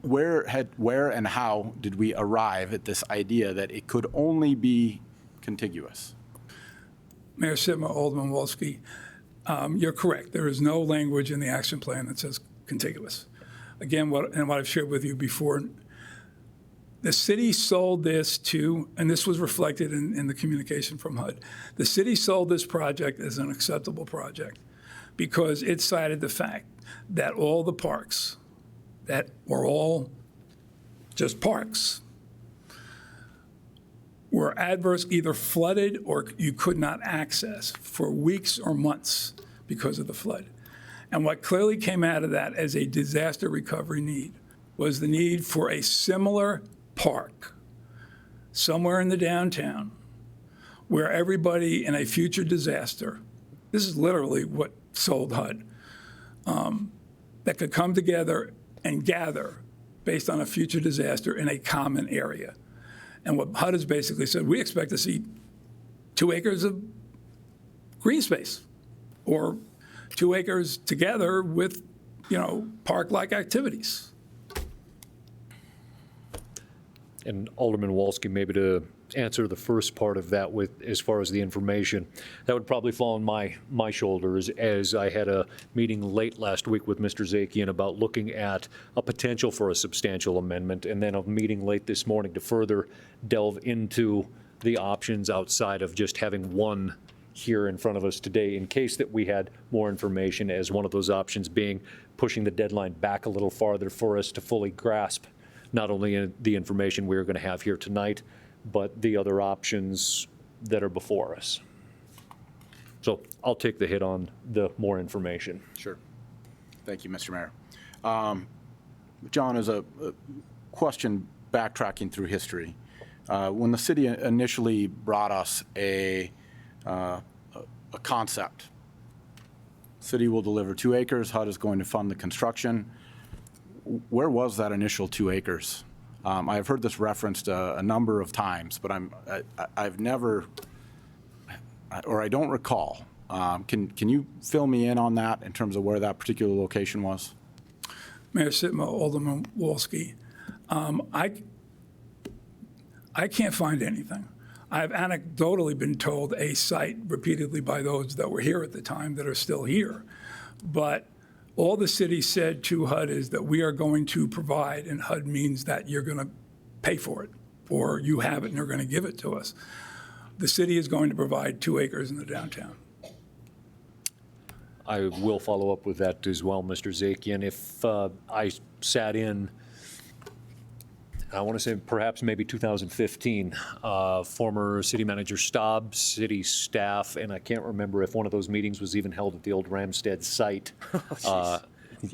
where and how did we arrive at this idea that it could only be contiguous? Mayor Sitma, Alderman Wolski, you're correct. There is no language in the action plan that says contiguous. Again, what I've shared with you before, the city sold this to, and this was reflected in the communication from HUD, the city sold this project as an acceptable project because it cited the fact that all the parks that were all just parks were adverse, either flooded or you could not access for weeks or months because of the flood. And what clearly came out of that as a disaster recovery need was the need for a similar park somewhere in the downtown where everybody in a future disaster, this is literally what sold HUD, that could come together and gather based on a future disaster in a common area. And what HUD has basically said, we expect to see 2 acres of green space or 2 acres together with, park-like activities. And Alderman Wolski, maybe to answer the first part of that with, as far as the information, that would probably fall on my shoulders, as I had a meeting late last week with Mr. Zakian about looking at a potential for a substantial amendment, and then a meeting late this morning to further delve into the options outside of just having one here in front of us today, in case that we had more information, as one of those options being pushing the deadline back a little farther for us to fully grasp not only the information we're going to have here tonight, but the other options that are before us. So I'll take the hit on the more information. Sure. Thank you, Mr. Mayor. John, as a question backtracking through history, when the city initially brought us a concept, city will deliver 2 acres, HUD is going to fund the construction. Where was that initial 2 acres? I have heard this referenced a number of times, but I've never, or I don't recall. Can you fill me in on that in terms of where that particular location was? Mayor Sitma, Alderman Wolski, I can't find anything. I've anecdotally been told a site repeatedly by those that were here at the time that are still here. But all the city said to HUD is that we are going to provide, and HUD means that you're going to pay for it, or you have it and you're going to give it to us. The city is going to provide 2 acres in the downtown. I will follow up with that as well, Mr. Zakian. If I sat in, I want to say perhaps maybe 2015, former city manager Staub, city staff, and I can't remember if one of those meetings was even held at the old Ramstead site.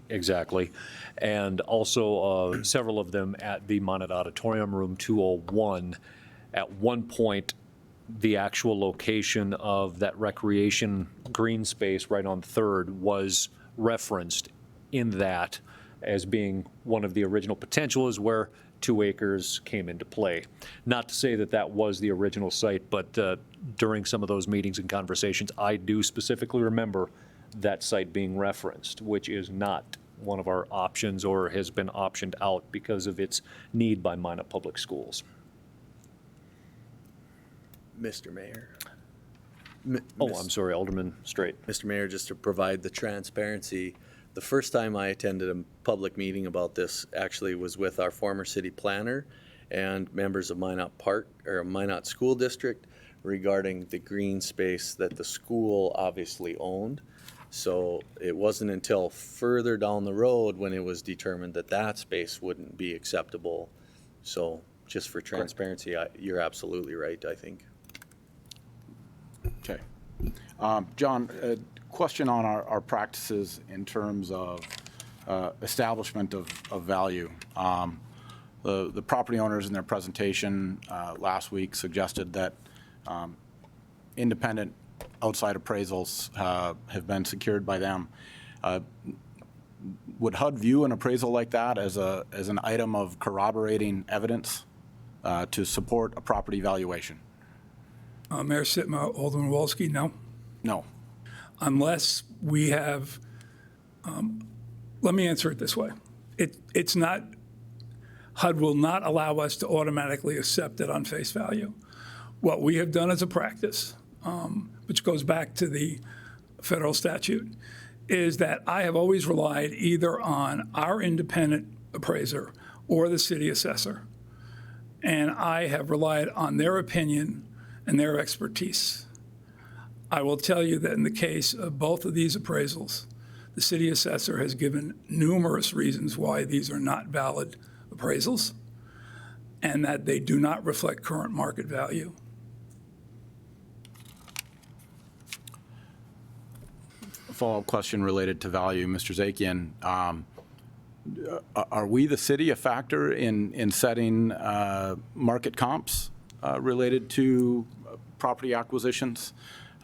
Exactly. And also several of them at the Monnet Auditorium, room 201. At one point, the actual location of that recreation green space right on 3rd was referenced in that as being one of the original potentials where 2 acres came into play. Not to say that that was the original site, but during some of those meetings and conversations, I do specifically remember that site being referenced, which is not one of our options or has been optioned out because of its need by Minot Public Schools. Mr. Mayor. Oh, I'm sorry, Alderman Straight. Mr. Mayor, just to provide the transparency, the first time I attended a public meeting about this actually was with our former city planner and members of Minot Park, or Minot School District, regarding the green space that the school obviously owned. So it wasn't until further down the road when it was determined that that space wouldn't be acceptable. So just for transparency, you're absolutely right, I think. Okay. John, a question on our practices in terms of establishment of value. The property owners in their presentation last week suggested that independent outside appraisals have been secured by them. Would HUD view an appraisal like that as an item of corroborating evidence to support a property valuation? Mayor Sitma, Alderman Wolski, no. No. Unless we have, let me answer it this way. It's not, HUD will not allow us to automatically accept it on face value. What we have done as a practice, which goes back to the federal statute, is that I have always relied either on our independent appraiser or the city assessor. And I have relied on their opinion and their expertise. I will tell you that in the case of both of these appraisals, the city assessor has given numerous reasons why these are not valid appraisals and that they do not reflect current market value. A follow-up question related to value, Mr. Zakian. Are we, the city, a factor in setting market comps related to property acquisitions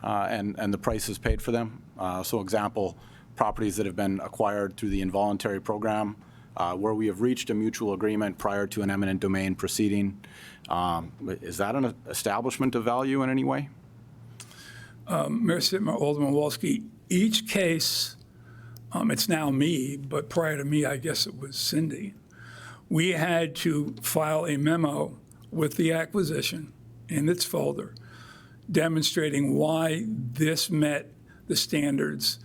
and the prices paid for them? So example, properties that have been acquired through the involuntary program where we have reached a mutual agreement prior to an eminent domain proceeding. Is that an establishment of value in any way? Mayor Sitma, Alderman Wolski, each case, it's now me, but prior to me, I guess it was Cindy, we had to file a memo with the acquisition in its folder demonstrating why this met the standards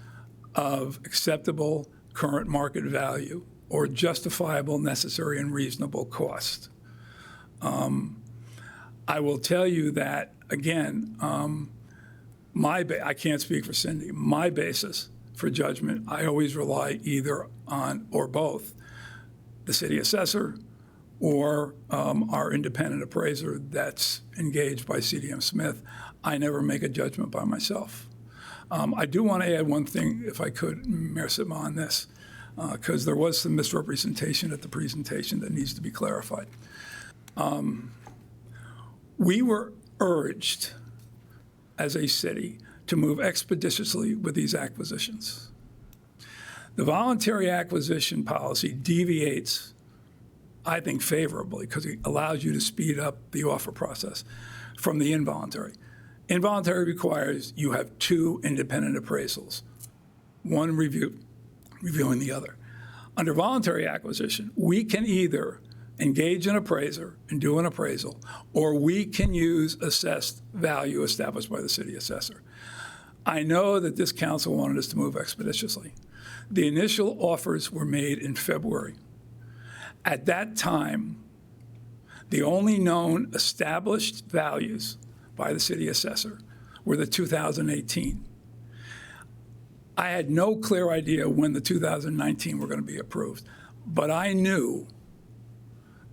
of acceptable current market value or justifiable, necessary, and reasonable cost. I will tell you that, again, I can't speak for Cindy. My basis for judgment, I always rely either on or both the city assessor or our independent appraiser that's engaged by CDM Smith. I never make a judgment by myself. I do want to add one thing, if I could, Mayor Sitma, on this, because there was some misrepresentation at the presentation that needs to be clarified. We were urged as a city to move expeditiously with these acquisitions. The voluntary acquisition policy deviates, I think, favorably because it allows you to speed up the offer process from the involuntary. Involuntary requires you have two independent appraisals, one reviewing the other. Under voluntary acquisition, we can either engage an appraiser and do an appraisal, or we can use assessed value established by the city assessor. I know that this council wanted us to move expeditiously. The initial offers were made in February. At that time, the only known established values by the city assessor were the 2018. I had no clear idea when the 2019 were going to be approved, but I knew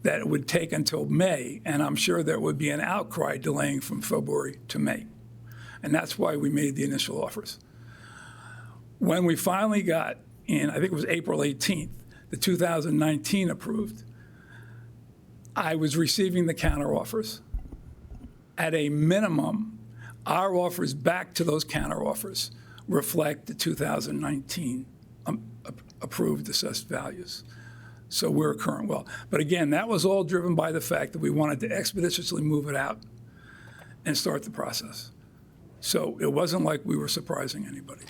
that it would take until May, and I'm sure there would be an outcry delaying from February to May. And that's why we made the initial offers. When we finally got in, I think it was April 18th, the 2019 approved, I was receiving the counteroffers. At a minimum, our offers back to those counteroffers reflect the 2019 approved assessed values. So we're current well. But again, that was all driven by the fact that we wanted to expeditiously move it out and start the process. So it wasn't like we were surprising anybody.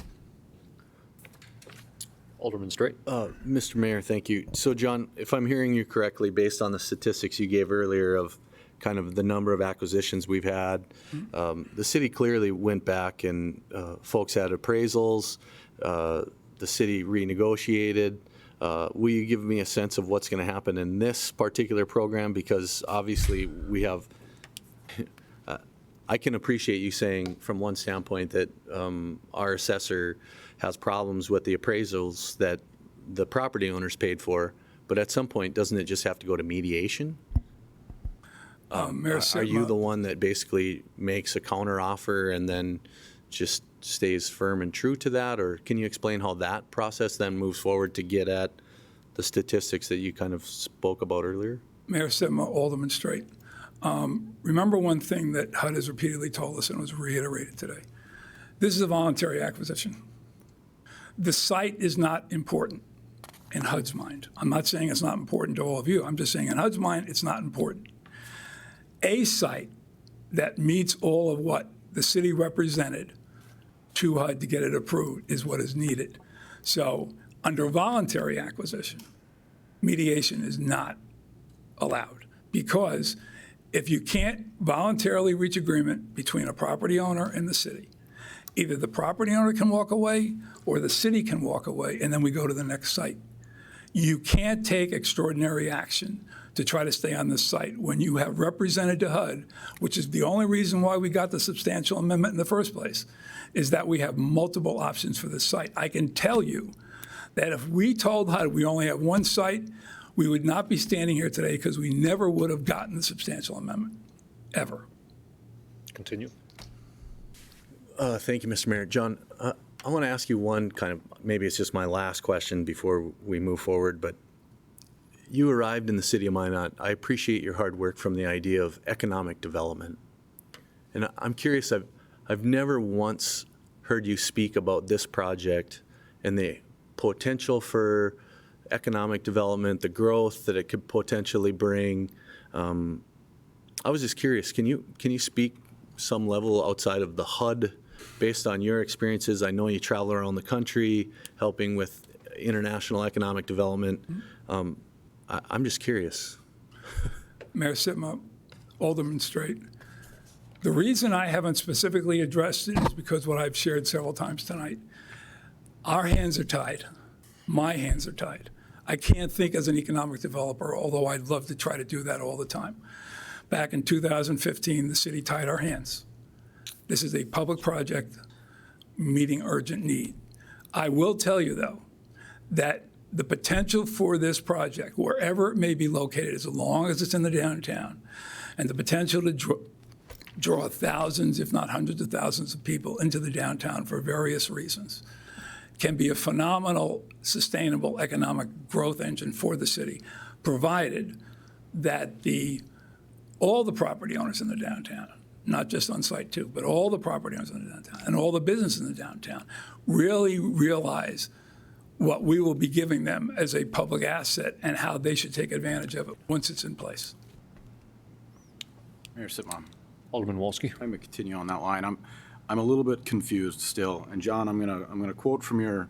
Alderman Straight. Mr. Mayor, thank you. So John, if I'm hearing you correctly, based on the statistics you gave earlier of kind of the number of acquisitions we've had. The city clearly went back and folks had appraisals. The city renegotiated. Will you give me a sense of what's going to happen in this particular program? Because obviously we have, I can appreciate you saying from one standpoint that our assessor has problems with the appraisals that the property owners paid for, but at some point, doesn't it just have to go to mediation? Mayor Are you Sitma, the one that basically makes a counteroffer and then just stays firm and true to that? Or can you explain how that process then moves forward to get at the statistics that you kind of spoke about earlier? Mayor Sitma, Alderman Straight. Remember one thing that HUD has repeatedly told us and was reiterated today. This is a voluntary acquisition. The site is not important in HUD's mind. I'm not saying it's not important to all of you. I'm just saying in HUD's mind, it's not important. A site that meets all of what the city represented to HUD to get it approved is what is needed. So under voluntary acquisition, mediation is not allowed, because if you can't voluntarily reach agreement between a property owner and the city, either the property owner can walk away or the city can walk away, and then we go to the next site. You can't take extraordinary action to try to stay on this site when you have represented to HUD, which is the only reason why we got the substantial amendment in the first place, is that we have multiple options for this site. I can tell you that if we told HUD we only have one site, we would not be standing here today, because we never would have gotten the substantial amendment, ever. Continue. Thank you, Mr. Mayor. John, I want to ask you one kind of, maybe it's just my last question before we move forward, but you arrived in the city of Minot. I appreciate your hard work from the idea of economic development. And I'm curious, I've never once heard you speak about this project and the potential for economic development, the growth that it could potentially bring. I was just curious, can you speak some level outside of the HUD based on your experiences? I know you travel around the country helping with international economic development. I'm just curious. Mayor Sitma, Alderman Straight. The reason I haven't specifically addressed it is because what I've shared several times tonight. Our hands are tied. My hands are tied. I can't think as an economic developer, although I'd love to try to do that all the time. Back in 2015, the city tied our hands. This is a public project meeting urgent need. I will tell you, though, that the potential for this project, wherever it may be located, as long as it's in the downtown, and the potential to draw thousands, if not hundreds of thousands of people into the downtown for various reasons, can be a phenomenal, sustainable economic growth engine for the city, provided that all the property owners in the downtown, not just on Site 2, but all the property owners in the downtown and all the business in the downtown really realize what we will be giving them as a public asset and how they should take advantage of it once it's in place. Mayor Sitma, Alderman Wolski. I'm going to continue on that line. I'm a little bit confused still. And John, I'm gonna quote from your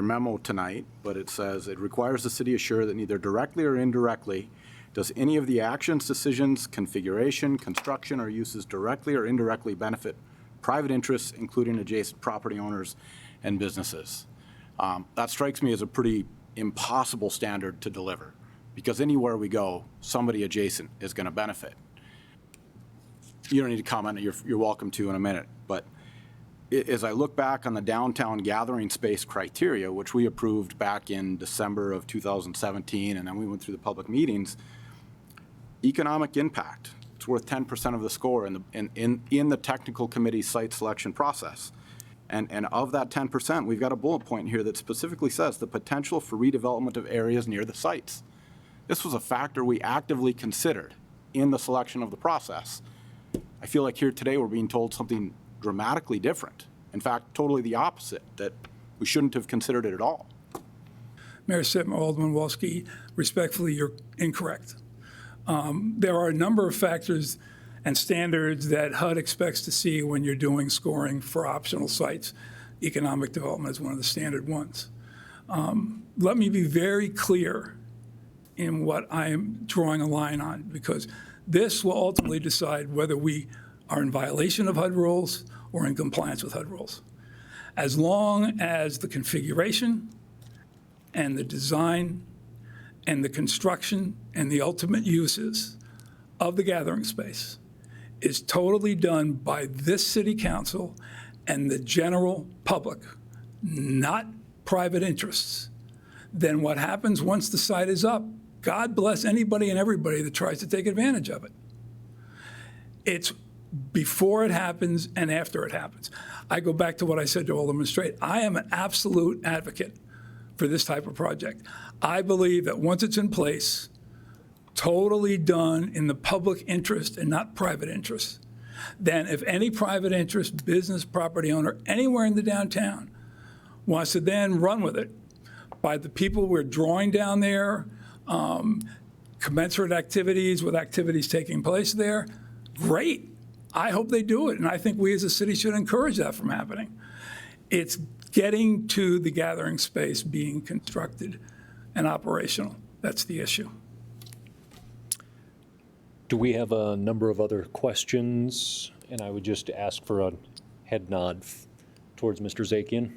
memo tonight, but it says, it requires the city assure that neither directly or indirectly does any of the actions, decisions, configuration, construction, or uses directly or indirectly benefit private interests, including adjacent property owners and businesses. That strikes me as a pretty impossible standard to deliver, because anywhere we go, somebody adjacent is going to benefit. You don't need to comment, you're welcome to in a minute, but as I look back on the downtown gathering space criteria, which we approved back in December of 2017, and then we went through the public meetings, economic impact, it's worth 10% of the score in the technical committee site selection process. And of that 10%, we've got a bullet point here that specifically says the potential for redevelopment of areas near the sites. This was a factor we actively considered in the selection of the process. I feel like here today we're being told something dramatically different. In fact, totally the opposite, that we shouldn't have considered it at all. Mayor Sitma, Alderman Wolski, respectfully, you're incorrect. There are a number of factors and standards that HUD expects to see when you're doing scoring for optional sites. Economic development is one of the standard ones. Let me be very clear in what I am drawing a line on, because this will ultimately decide whether we are in violation of HUD rules or in compliance with HUD rules. As long as the configuration and the design and the construction and the ultimate uses of the gathering space is totally done by this city council and the general public, not private interests, then what happens once the site is up, God bless anybody and everybody that tries to take advantage of it. It's before it happens and after it happens. I go back to what I said to Alderman Straight. I am an absolute advocate for this type of project. I believe that once it's in place, totally done in the public interest and not private interest, then if any private interest, business, property owner, anywhere in the downtown wants to then run with it by the people we're drawing down there, commensurate activities with activities taking place there, great. I hope they do it, and I think we as a city should encourage that from happening. It's getting to the gathering space being constructed and operational. That's the issue. Do we have a number of other questions? And I would just ask for a head nod towards Mr. Zakian.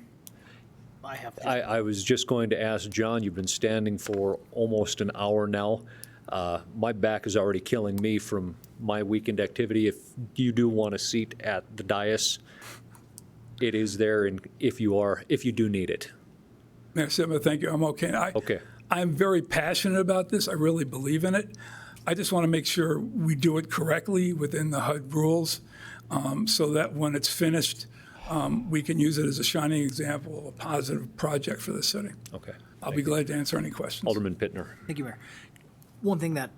I have. I was just going to ask John, you've been standing for almost an hour now. My back is already killing me from my weekend activity. If you do want a seat at the dais, it is there, and if you do need it. Mayor Sitma, thank you. I'm okay. Okay. I'm very passionate about this. I really believe in it. I just want to make sure we do it correctly within the HUD rules, so that when it's finished, we can use it as a shining example of a positive project for the city. Okay. I'll be glad to answer any questions. Alderman Pittner. Thank you, Mayor. One thing that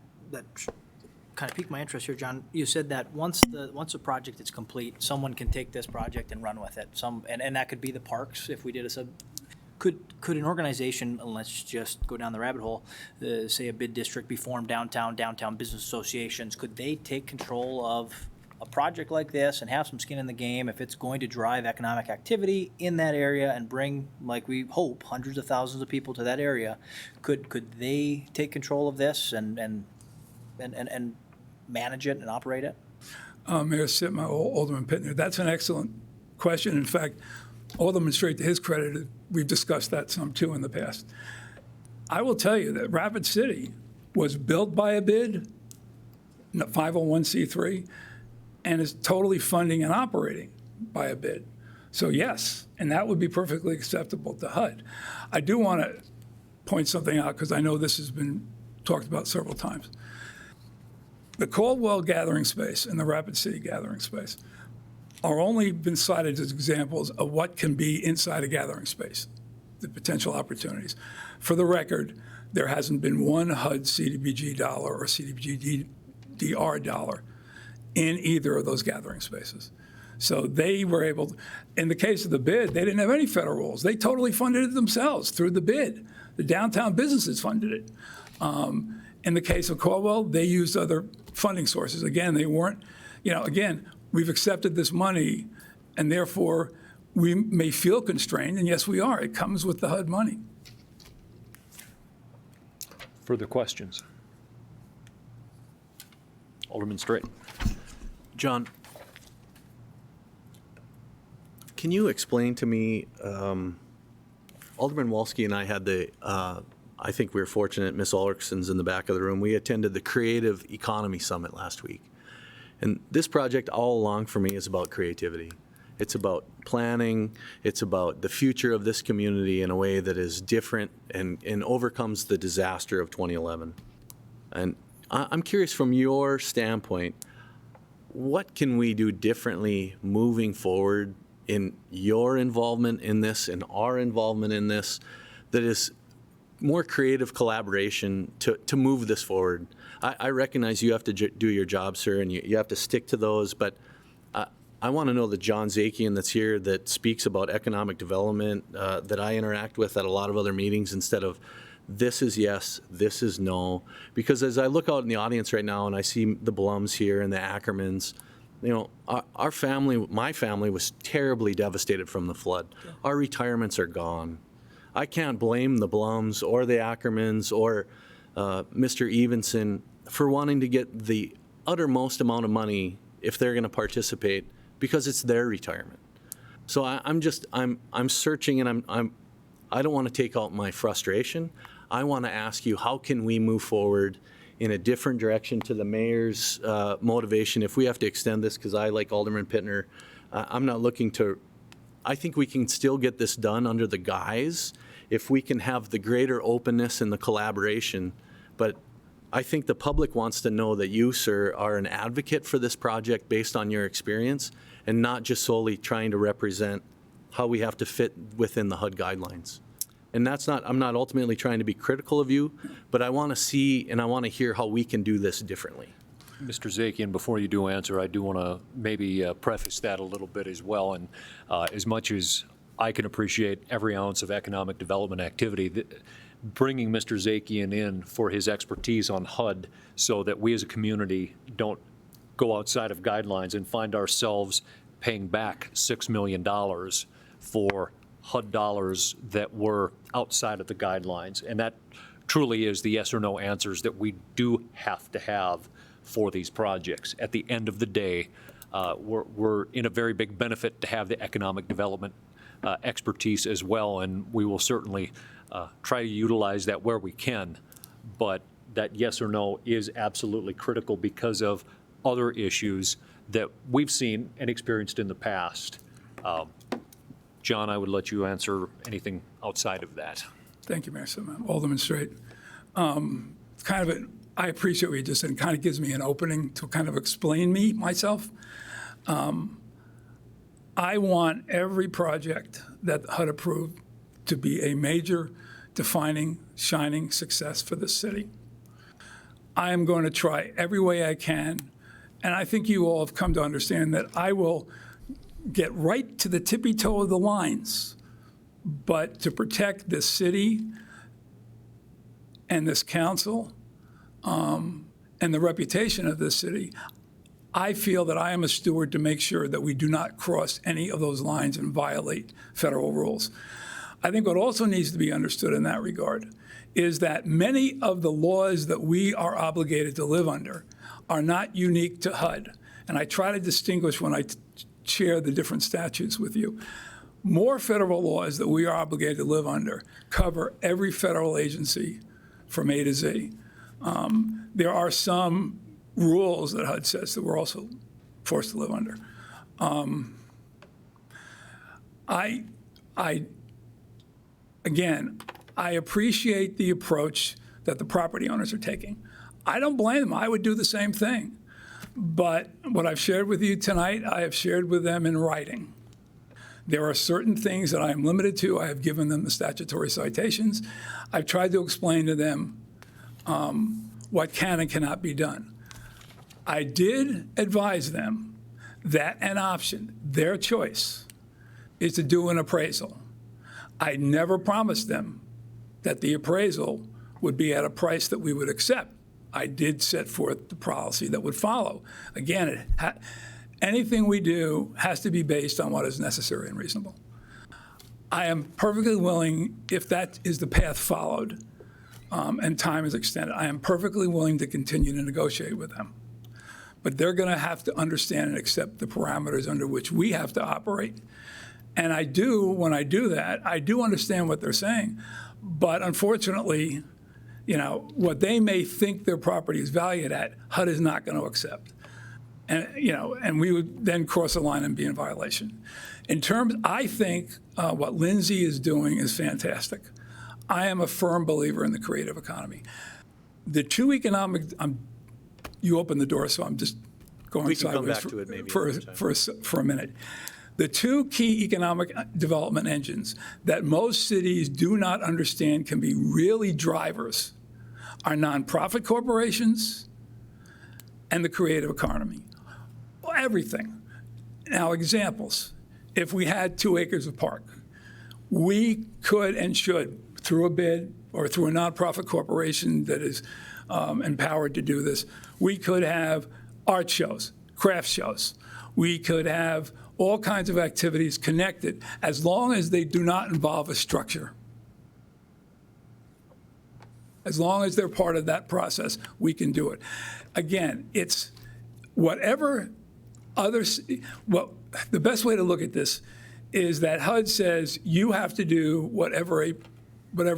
kind of piqued my interest here, John, you said that once the project is complete, someone can take this project and run with it. And that could be the parks if we did a sub. Could an organization, and let's just go down the rabbit hole, say a bid district be formed downtown business associations, could they take control of a project like this and have some skin in the game if it's going to drive economic activity in that area and bring, like we hope, hundreds of thousands of people to that area? Could they take control of this and manage it and operate it? Mayor Sitma, Alderman Pittner, that's an excellent question. In fact, Alderman Straight, to his credit, we've discussed that some too in the past. I will tell you that Rapid City was built by a bid, 501c3, and is totally funding and operating by a bid. So yes, and that would be perfectly acceptable to HUD. I do want to point something out because I know this has been talked about several times. The Caldwell gathering space and the Rapid City gathering space are only been cited as examples of what can be inside a gathering space, the potential opportunities. For the record, there hasn't been one HUD CDBG dollar or CDBG-DR dollar in either of those gathering spaces. So they were able to, in the case of the bid, they didn't have any federal rules. They totally funded it themselves through the bid. The downtown businesses funded it. In the case of Caldwell, they used other funding sources. Again, they weren't, again, we've accepted this money, and therefore we may feel constrained, and yes, we are. It comes with the HUD money. Further questions? Alderman Straight. John, can you explain to me, Alderman Walski and I had I think we were fortunate, Ms. Ulrichson's in the back of the room. We attended the Creative Economy Summit last week. And this project all along for me is about creativity. It's about planning. It's about the future of this community in a way that is different and overcomes the disaster of 2011. And I'm curious, from your standpoint, what can we do differently moving forward in your involvement in this and our involvement in this that is more creative collaboration to move this forward? I recognize you have to do your job, sir, and you have to stick to those, but I want to know the John Zakian that's here that speaks about economic development that I interact with at a lot of other meetings instead of this is yes, this is no. Because as I look out in the audience right now and I see the Blums here and the Ackermans, our family, my family was terribly devastated from the flood. Our retirements are gone. I can't blame the Blums or the Ackermans or Mr. Evenson for wanting to get the uttermost amount of money if they're going to participate because it's their retirement. So I'm searching, and I don't want to take out my frustration. I want to ask you, how can we move forward in a different direction to the mayor's motivation if we have to extend this? Because I, like Alderman Pittner, I'm not looking to, I think we can still get this done under the guise if we can have the greater openness and the collaboration. But I think the public wants to know that you, sir, are an advocate for this project based on your experience and not just solely trying to represent how we have to fit within the HUD guidelines. And that's not, I'm not ultimately trying to be critical of you, but I want to see and I want to hear how we can do this differently. Mr. Zakian, before you do answer, I do want to maybe preface that a little bit as well. And as much as I can appreciate every ounce of economic development activity, bringing Mr. Zakian in for his expertise on HUD so that we as a community don't go outside of guidelines and find ourselves paying back $6 million for HUD dollars that were outside of the guidelines. And that truly is the yes or no answers that we do have to have for these projects. At the end of the day, we're in a very big benefit to have the economic development expertise as well, and we will certainly try to utilize that where we can. But that yes or no is absolutely critical because of other issues that we've seen and experienced in the past. John, I would let you answer anything outside of that. Thank you, Mayor Sim. Alderman Straight. I appreciate what you just said. It kind of gives me an opening to kind of explain myself. I want every project that HUD approved to be a major, defining, shining success for the city. I am going to try every way I can, and I think you all have come to understand that I will get right to the tippy toe of the lines, but to protect this city and this council and the reputation of this city, I feel that I am a steward to make sure that we do not cross any of those lines and violate federal rules. I think what also needs to be understood in that regard is that many of the laws that we are obligated to live under are not unique to HUD. And I try to distinguish when I share the different statutes with you. More federal laws that we are obligated to live under cover every federal agency from A to Z. There are some rules that HUD says that we're also forced to live under. I appreciate the approach that the property owners are taking. I don't blame them. I would do the same thing. But what I've shared with you tonight, I have shared with them in writing. There are certain things that I am limited to. I have given them the statutory citations. I've tried to explain to them what can and cannot be done. I did advise them that an option, their choice, is to do an appraisal. I never promised them that the appraisal would be at a price that we would accept. I did set forth the policy that would follow. Again, anything we do has to be based on what is necessary and reasonable. I am perfectly willing, if that is the path followed and time is extended, I am perfectly willing to continue to negotiate with them. But they're going to have to understand and accept the parameters under which we have to operate. And I do, when I do that, I do understand what they're saying. But unfortunately, you know, what they may think their property is valued at, HUD is not going to accept. And, you know, and we would then cross a line and be in violation. In terms, I think what Lindsay is doing is fantastic. I am a firm believer in the creative economy. The two economic, you opened the door, so I'm just going We can come sideways back to it maybe for a minute. The two key economic development engines that most cities do not understand can be really drivers are nonprofit corporations and the creative economy. Everything. Now, examples. If we had 2 acres of park, we could and should, through a bid or through a nonprofit corporation that is empowered to do this, we could have art shows, craft shows. We could have all kinds of activities connected as long as they do not involve a structure. As long as they're part of that process, we can do it. Again, it's whatever others, well, the best way to look at this is that HUD says you have to do whatever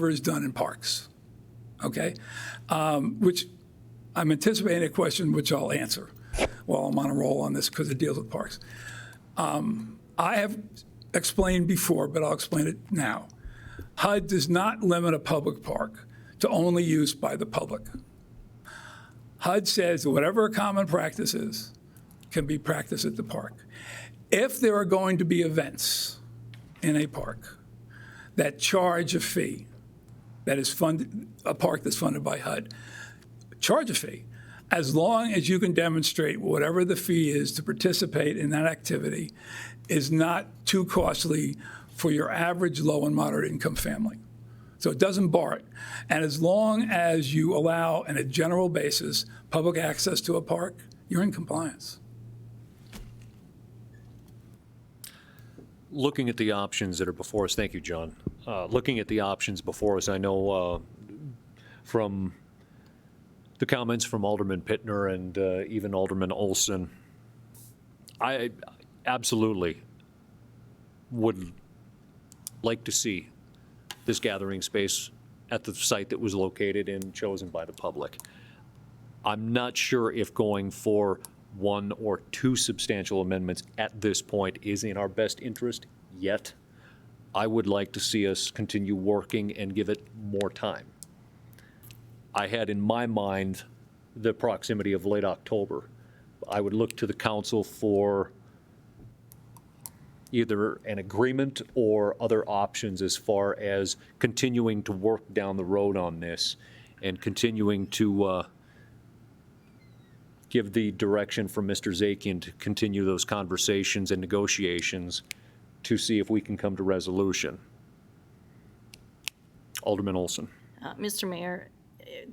is done in parks, okay? Which I'm anticipating a question which I'll answer while I'm on a roll on this because it deals with parks. I have explained before, but I'll explain it now. HUD does not limit a public park to only use by the public. HUD says that whatever a common practice is can be practiced at the park. If there are going to be events in a park that charge a fee, that is funded, a park that's funded by HUD, charge a fee, as long as you can demonstrate whatever the fee is to participate in that activity is not too costly for your average low and moderate income family. So it doesn't bar it. And as long as you allow, on a general basis, public access to a park, you're in compliance. Looking at the options that are before us, thank you, John. Looking at the options before us, I know from the comments from Alderman Pittner and even Alderman Olson, I absolutely would like to see this gathering space at the site that was located and chosen by the public. I'm not sure if going for one or two substantial amendments at this point is in our best interest yet. I would like to see us continue working and give it more time. I had in my mind the proximity of late October. I would look to the council for either an agreement or other options as far as continuing to work down the road on this and continuing to give the direction from Mr. Zakian to continue those conversations and negotiations to see if we can come to resolution. Alderman Olson. Mr. Mayor,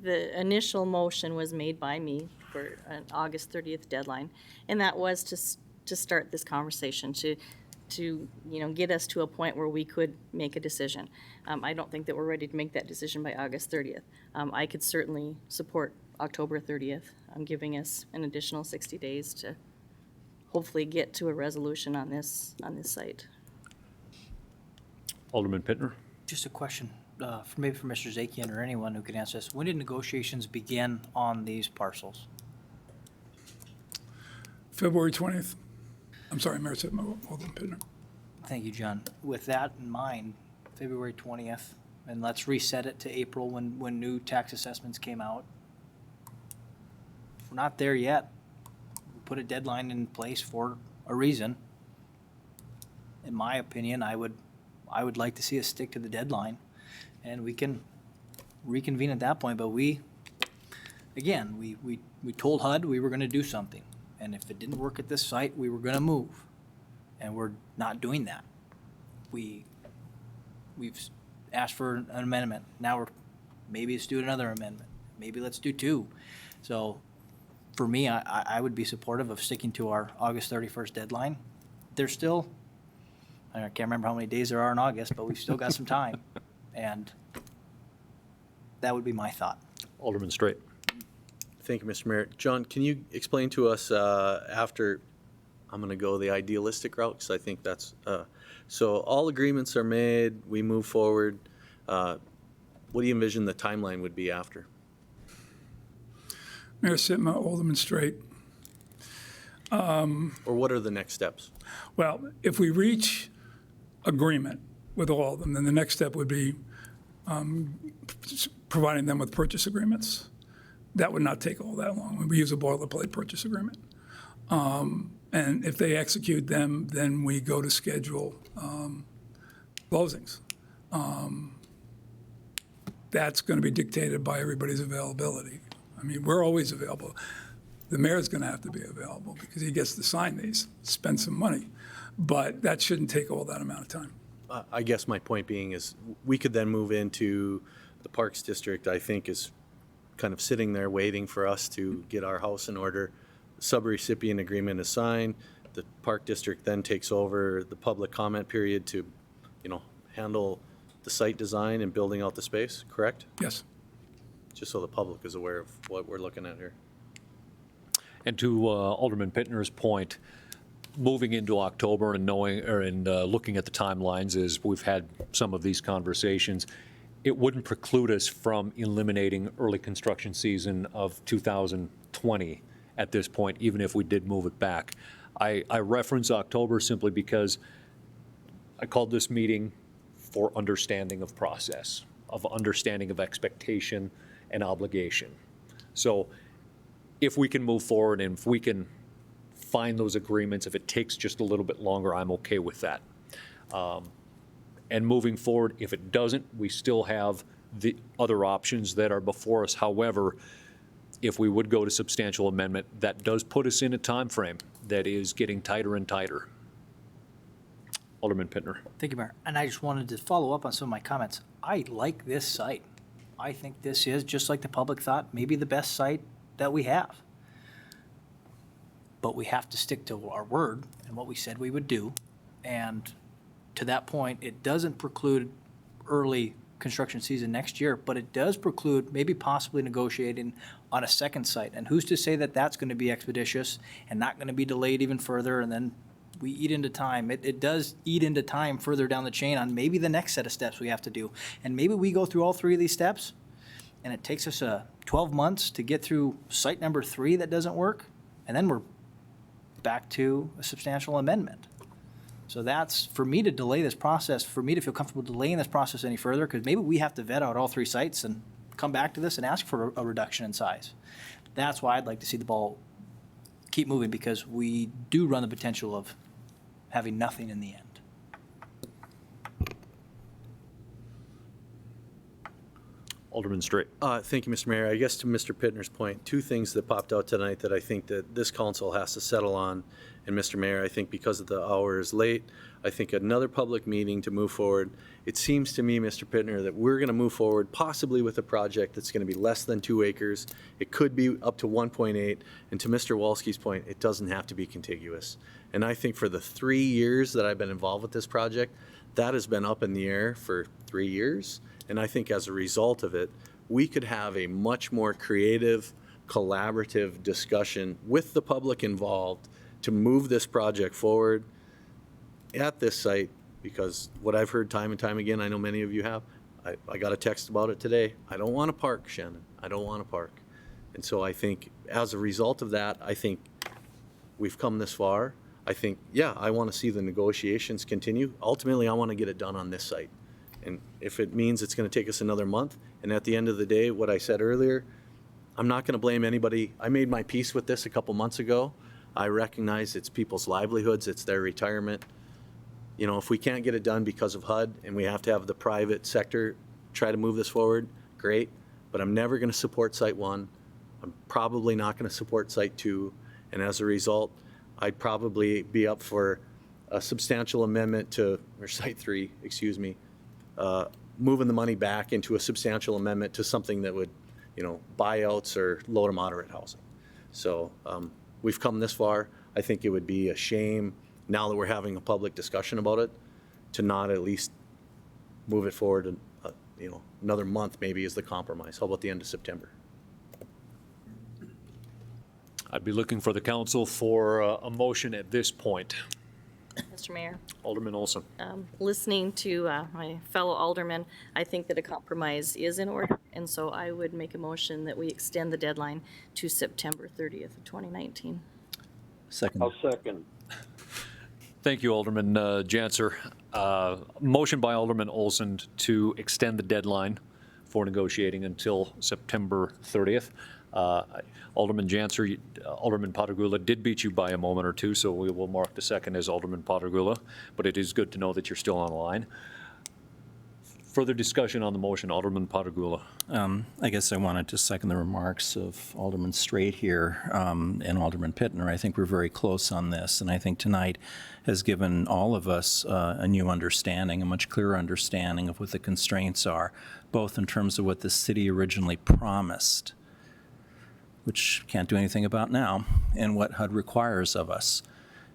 the initial motion was made by me for an August 30th deadline, and that was to start this conversation, to get us to a point where we could make a decision. I don't think that we're ready to make that decision by August 30th. I could certainly support October 30th, giving us an additional 60 days to hopefully get to a resolution on this site. Alderman Pittner. Just a question, maybe for Mr. Zakian or anyone who can answer this. When did negotiations begin on these parcels? February 20th. I'm sorry, Mayor Sitma, Alderman Pittner. Thank you, John. With that in mind, February 20th, and let's reset it to April when new tax assessments came out. If we're not there yet, we put a deadline in place for a reason. In my opinion, I would like to see us stick to the deadline, and we can reconvene at that point. But we told HUD we were going to do something, and if it didn't work at this site, we were going to move, and we're not doing that. We've asked for an amendment. Now maybe let's do another amendment. Maybe let's do two. So for me, I would be supportive of sticking to our August 31st deadline. There's still, I can't remember how many days there are in August, but we've still got some time. And that would be my thought. Alderman Straight. Thank you, Mr. Mayor. John, can you explain to us after, I'm going to go the idealistic route because I think that's, so all agreements are made, we move forward. What do you envision the timeline would be after? Mayor Sitma, Alderman Straight. Or what are the next steps? Well, if we reach agreement with all of them, then the next step would be providing them with purchase agreements. That would not take all that long. We use a boilerplate purchase agreement. And if they execute them, then we go to schedule closings. That's going to be dictated by everybody's availability. I mean, we're always available. The mayor's going to have to be available because he gets to sign these, spend some money. But that shouldn't take all that amount of time. I guess my point being is we could then move into the Parks District, I think is kind of sitting there waiting for us to get our house in order. Sub-recipient agreement is signed. The Park District then takes over the public comment period to, handle the site design and building out the space, correct? Yes. just so the public is aware of what we're looking at here. And to Alderman Pittner's point, moving into October and looking at the timelines as we've had some of these conversations, it wouldn't preclude us from eliminating early construction season of 2020 at this point, even if we did move it back. I reference October simply because I called this meeting for understanding of process, of understanding of expectation and obligation. So if we can move forward and if we can find those agreements, if it takes just a little bit longer, I'm okay with that. And moving forward, if it doesn't, we still have the other options that are before us. However, if we would go to substantial amendment, that does put us in a time frame that is getting tighter and tighter. Alderman Pittner. Thank you, Mayor. And I just wanted to follow up on some of my comments. I like this site. I think this is, just like the public thought, maybe the best site that we have. But we have to stick to our word and what we said we would do. And to that point, it doesn't preclude early construction season next year, but it does preclude maybe possibly negotiating on a second site. And who's to say that that's going to be expeditious and not going to be delayed even further, and then we eat into time. It does eat into time further down the chain on maybe the next set of steps we have to do. And maybe we go through all three of these steps, and it takes us 12 months to get through site number 3 that doesn't work, and then we're back to a substantial amendment. So that's, for me to delay this process, for me to feel comfortable delaying this process any further, because maybe we have to vet out all 3 sites and come back to this and ask for a reduction in size. That's why I'd like to see the ball keep moving, because we do run the potential of having nothing in the end. Alderman Straight. Thank you, Mr. Mayor. I guess to Mr. Pittner's point, 2 things that popped out tonight that I think that this council has to settle on. And Mr. Mayor, I think because of the hour is late, I think another public meeting to move forward. It seems to me, Mr. Pittner, that we're going to move forward possibly with a project that's going to be less than 2 acres. It could be up to 1.8. And to Mr. Walski's point, it doesn't have to be contiguous. And I think for the 3 years that I've been involved with this project, that has been up in the air for 3 years. And I think as a result of it, we could have a much more creative, collaborative discussion with the public involved to move this project forward at this site, because what I've heard time and time again, I know many of you have, I got a text about it today. I don't want to park, Shannon. I don't want to park. And so I think as a result of that, I think we've come this far. I think, yeah, I want to see the negotiations continue. Ultimately, I want to get it done on this site. And if it means it's going to take us another month, and at the end of the day, what I said earlier, I'm not going to blame anybody. I made my peace with this a couple months ago. I recognize it's people's livelihoods, it's their retirement. You know, if we can't get it done because of HUD and we have to have the private sector try to move this forward, great. But I'm never going to support Site 1. I'm probably not going to support Site 2. And as a result, I'd probably be up for a substantial amendment to, or Site 3, excuse me, moving the money back into a substantial amendment to something that would, you know, buyouts or low to moderate housing. So we've come this far. I think it would be a shame, now that we're having a public discussion about it, to not at least move it forward and, you know, another month maybe is the compromise. How about the end of September? I'd be looking for the council for a motion at this point. Mr. Mayor, Alderman Olson. listening to my fellow aldermen, I think that a compromise is in order, and so I would make a motion that we extend the deadline to September 30th of 2019. Second. I'll second. Thank you, Alderman Janser. Motion by Alderman Olson to extend the deadline for negotiating until September 30th. Alderman Janser, Alderman Patagula did beat you by a moment or two, so we will mark the second as Alderman Patagula, but it is good to know that you're still on the line. Further discussion on the motion, Alderman Patagula. I guess I wanted to second the remarks of Alderman Straight here and Alderman Pittner. I think we're very close on this, and I think tonight has given all of us a new understanding, a much clearer understanding of what the constraints are, both in terms of what the city originally promised, which can't do anything about now, and what HUD requires of us.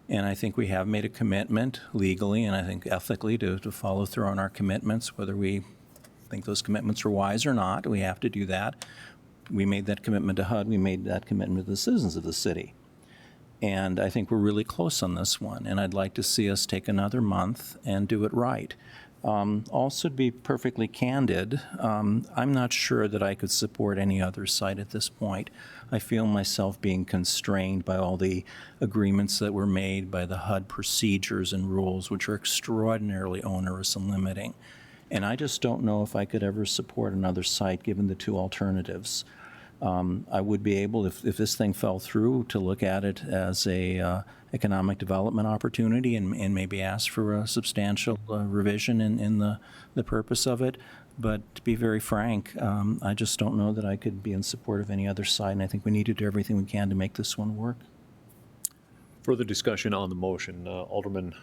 And I think we have made a commitment legally and I think ethically to follow through on our commitments, whether we think those commitments are wise or not. We have to do that. We made that commitment to HUD. We made that commitment to the citizens of the city. And I think we're really close on this one, and I'd like to see us take another month and do it right. Also, to be perfectly candid, I'm not sure that I could support any other site at this point. I feel myself being constrained by all the agreements that were made, by the HUD procedures and rules, which are extraordinarily onerous and limiting. And I just don't know if I could ever support another site given the two alternatives. I would be able, if this thing fell through, to look at it as a economic development opportunity and maybe ask for a substantial revision in the purpose of it. But to be very frank, I just don't know that I could be in support of any other side, and I think we need to do everything we can to make this one work. Further discussion on the motion. Alderman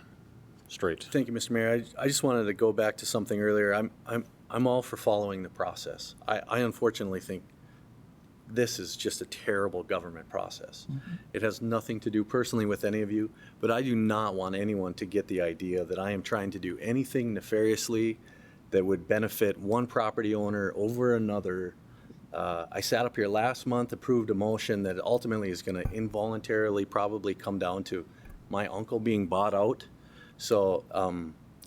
Straight. Thank you, Mr. Mayor. I just wanted to go back to something earlier. I'm all for following the process. I unfortunately think this is just a terrible government process. It has nothing to do personally with any of you, but I do not want anyone to get the idea that I am trying to do anything nefariously that would benefit one property owner over another. I sat up here last month, approved a motion that ultimately is going to involuntarily probably come down to my uncle being bought out. So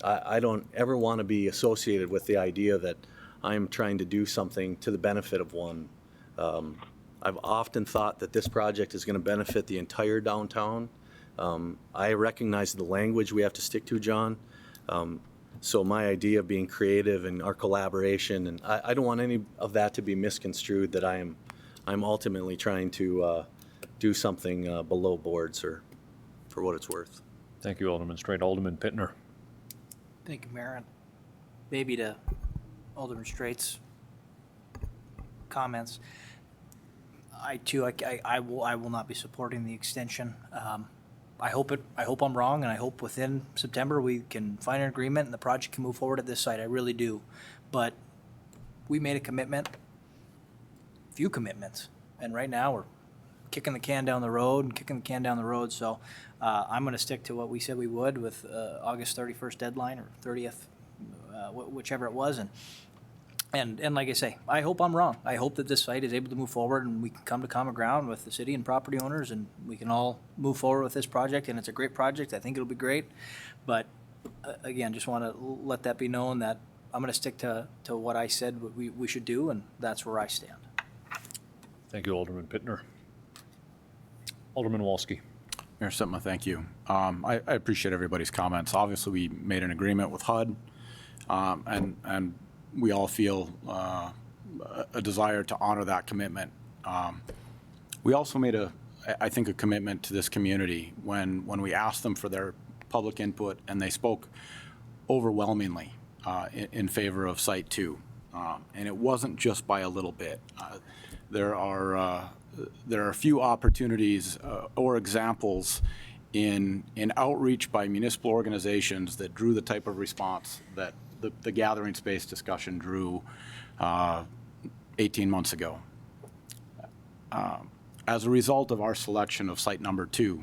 I don't ever want to be associated with the idea that I'm trying to do something to the benefit of one. I've often thought that this project is going to benefit the entire downtown. I recognize the language we have to stick to, John. So my idea of being creative and our collaboration, and I don't want any of that to be misconstrued that I'm ultimately trying to do something below board, sir, for what it's worth. Thank you, Alderman Straight. Alderman Pittner. Thank you, Mayor. And maybe to Alderman Straight's comments, I will not be supporting the extension. I hope I'm wrong, and I hope within September we can find an agreement and the project can move forward at this site. I really do. But we made a commitment, few commitments, and right now we're kicking the can down the road. So I'm going to stick to what we said we would with August 31st deadline or 30th, whichever it was. And like I say, I hope I'm wrong. I hope that this site is able to move forward and we can come to common ground with the city and property owners and we can all move forward with this project. And it's a great project. I think it'll be great. But again, just want to let that be known that I'm going to stick to what I said we should do, and that's where I stand. Thank you, Alderman Pittner. Alderman Walski. Mayor Sitma, thank you. I appreciate everybody's comments. Obviously, we made an agreement with HUD, and we all feel a desire to honor that commitment. We also made I think, a commitment to this community when we asked them for their public input, and they spoke overwhelmingly in favor of Site 2. And it wasn't just by a little bit. There are a few opportunities or examples in outreach by municipal organizations that drew the type of response that the gathering space discussion drew 18 months ago. As a result of our selection of site number 2,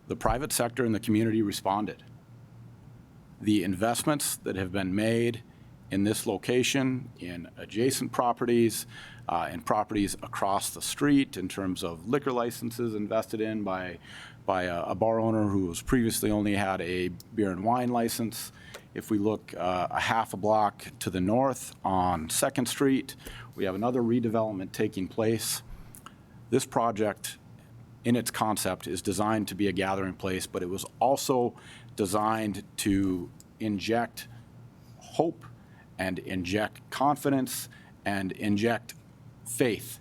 the private sector and the community responded. The investments that have been made in this location, in adjacent properties, in properties across the street in terms of liquor licenses invested in by a bar owner who was previously only had a beer and wine license. If we look a half a block to the north on 2nd Street, we have another redevelopment taking place. This project, in its concept, is designed to be a gathering place, but it was also designed to inject hope and inject confidence and inject faith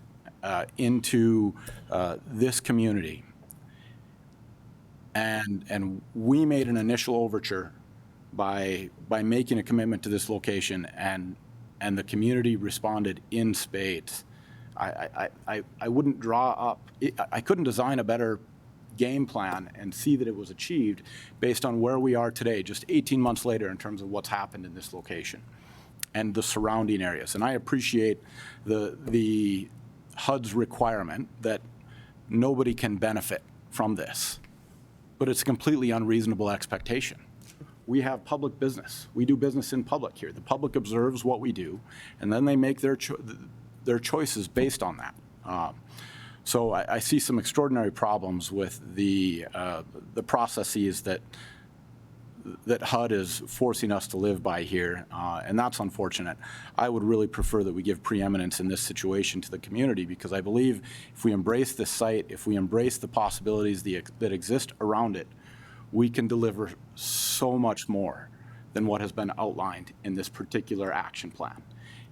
into this community. And we made an initial overture by making a commitment to this location, and the community responded in spades. I wouldn't draw up, I couldn't design a better game plan and see that it was achieved based on where we are today, just 18 months later, in terms of what's happened in this location and the surrounding areas. And I appreciate the HUD's requirement that nobody can benefit from this, but it's a completely unreasonable expectation. we have public business. We do business in public here. The public observes what we do, and then they make their choices based on that. So I see some extraordinary problems with the processes that HUD is forcing us to live by here, and that's unfortunate. I would really prefer that we give preeminence in this situation to the community, because I believe if we embrace this site, if we embrace the possibilities that exist around it, we can deliver so much more than what has been outlined in this particular action plan.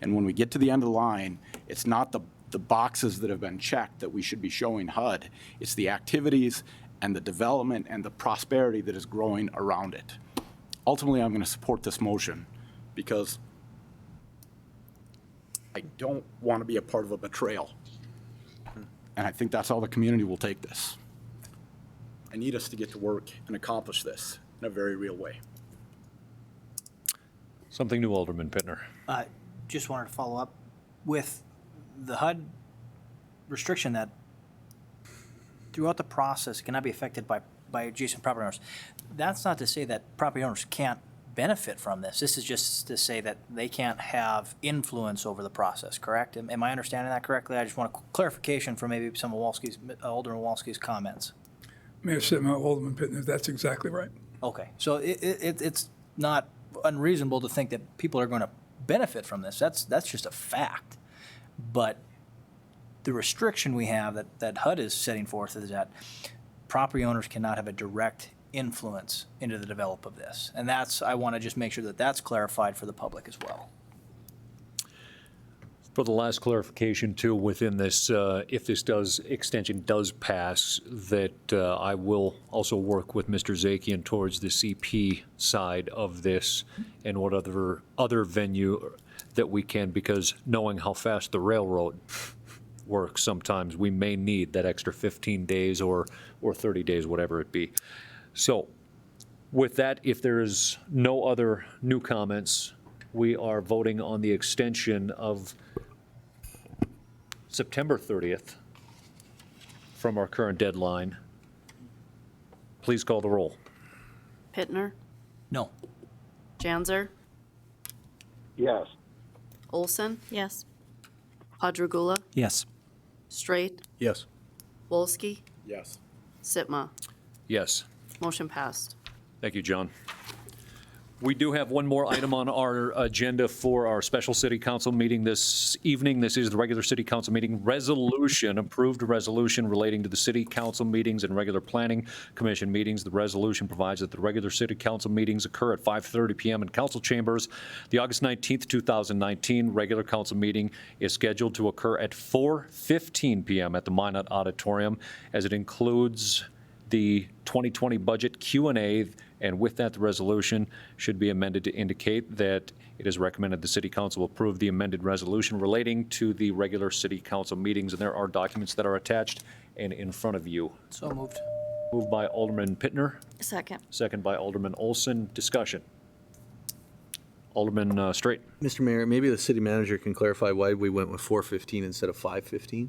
And when we get to the end of the line, it's not the boxes that have been checked that we should be showing HUD. It's the activities and the development and the prosperity that is growing around it. Ultimately, I'm going to support this motion because I don't want to be a part of a betrayal. And I think that's how the community will take this. I need us to get to work and accomplish this in a very real way. Something new, Alderman Pittner. Just wanted to follow up with the HUD restriction that throughout the process cannot be affected by adjacent property owners. That's not to say that property owners can't benefit from this. This is just to say that they can't have influence over the process, correct? Am I understanding that correctly? I just want a clarification from maybe some of Alderman Walski's comments. Mayor Sitma, Alderman Pittner, that's exactly right. Okay, so it's not unreasonable to think that people are going to benefit from this. That's just a fact. But the restriction we have that HUD is setting forth is that property owners cannot have a direct influence into the develop of this. And I want to just make sure that that's clarified for the public as well. For the last clarification too, within this, if this extension does pass, that I will also work with Mr. Zakian towards the CP side of this and what other venue that we can, because knowing how fast the railroad works, sometimes we may need that extra 15 days or 30 days, whatever it be. So with that, if there is no other new comments, we are voting on the extension of September 30th from our current deadline. Please call the roll. Pittner, No. Janzer, Yes. Olson, Yes. Padragula, Yes. Straight, Yes. Wolski, Yes. Sitma. Yes. Motion passed. Thank you, John. We do have one more item on our agenda for our special city council meeting this evening. This is the regular city council meeting resolution, approved resolution relating to the city council meetings and regular planning commission meetings. The resolution provides that the regular city council meetings occur at 5:30 p.m. in council chambers. The August 19th, 2019 regular council meeting is scheduled to occur at 4:15 p.m. at the Minot Auditorium, as it includes the 2020 budget Q&A, and with that, the resolution should be amended to indicate that it is recommended the City Council approve the amended resolution relating to the regular City Council meetings, and there are documents that are attached and in front of you. So moved. Moved by Alderman Pittner, Second. second by Alderman Olson. Discussion. Alderman Straight. Mr. Mayor, maybe the city manager can clarify why we went with 4:15 instead of 5:15?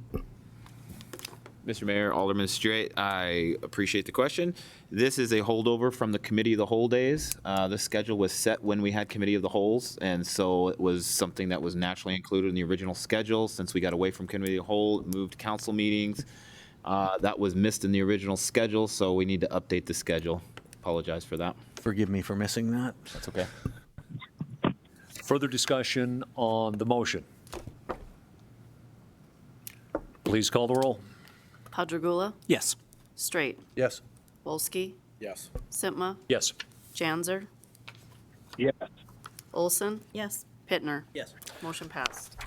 Mr. Mayor, Alderman Straight, I appreciate the question. This is a holdover from the Committee of the Whole days. The schedule was set when we had Committee of the Wholes, and so it was something that was naturally included in the original schedule. Since we got away from Committee of the Whole, moved council meetings, that was missed in the original schedule, so we need to update the schedule. Apologize for that. Forgive me for missing that. That's okay. Further discussion on the motion. Please call the roll. Padragula, Yes. Straight, Yes. Wolski, Yes. Sitma, Yes. Janzer, Yes. Olson, Yes. Pittner. Yes. Motion passed.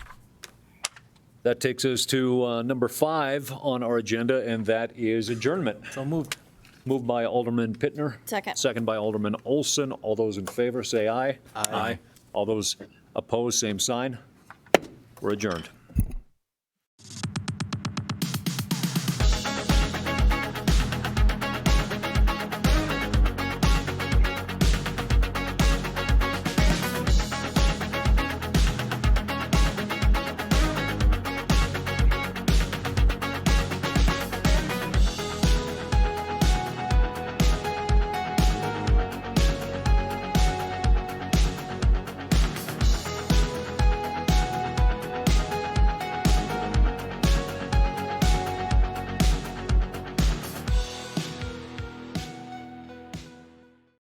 That takes us to number 5 on our agenda, and that is adjournment. So moved. Moved by Alderman Pittner. Second. Second by Alderman Olson. All those in favor, say aye. Aye. All those opposed, same sign. We're adjourned.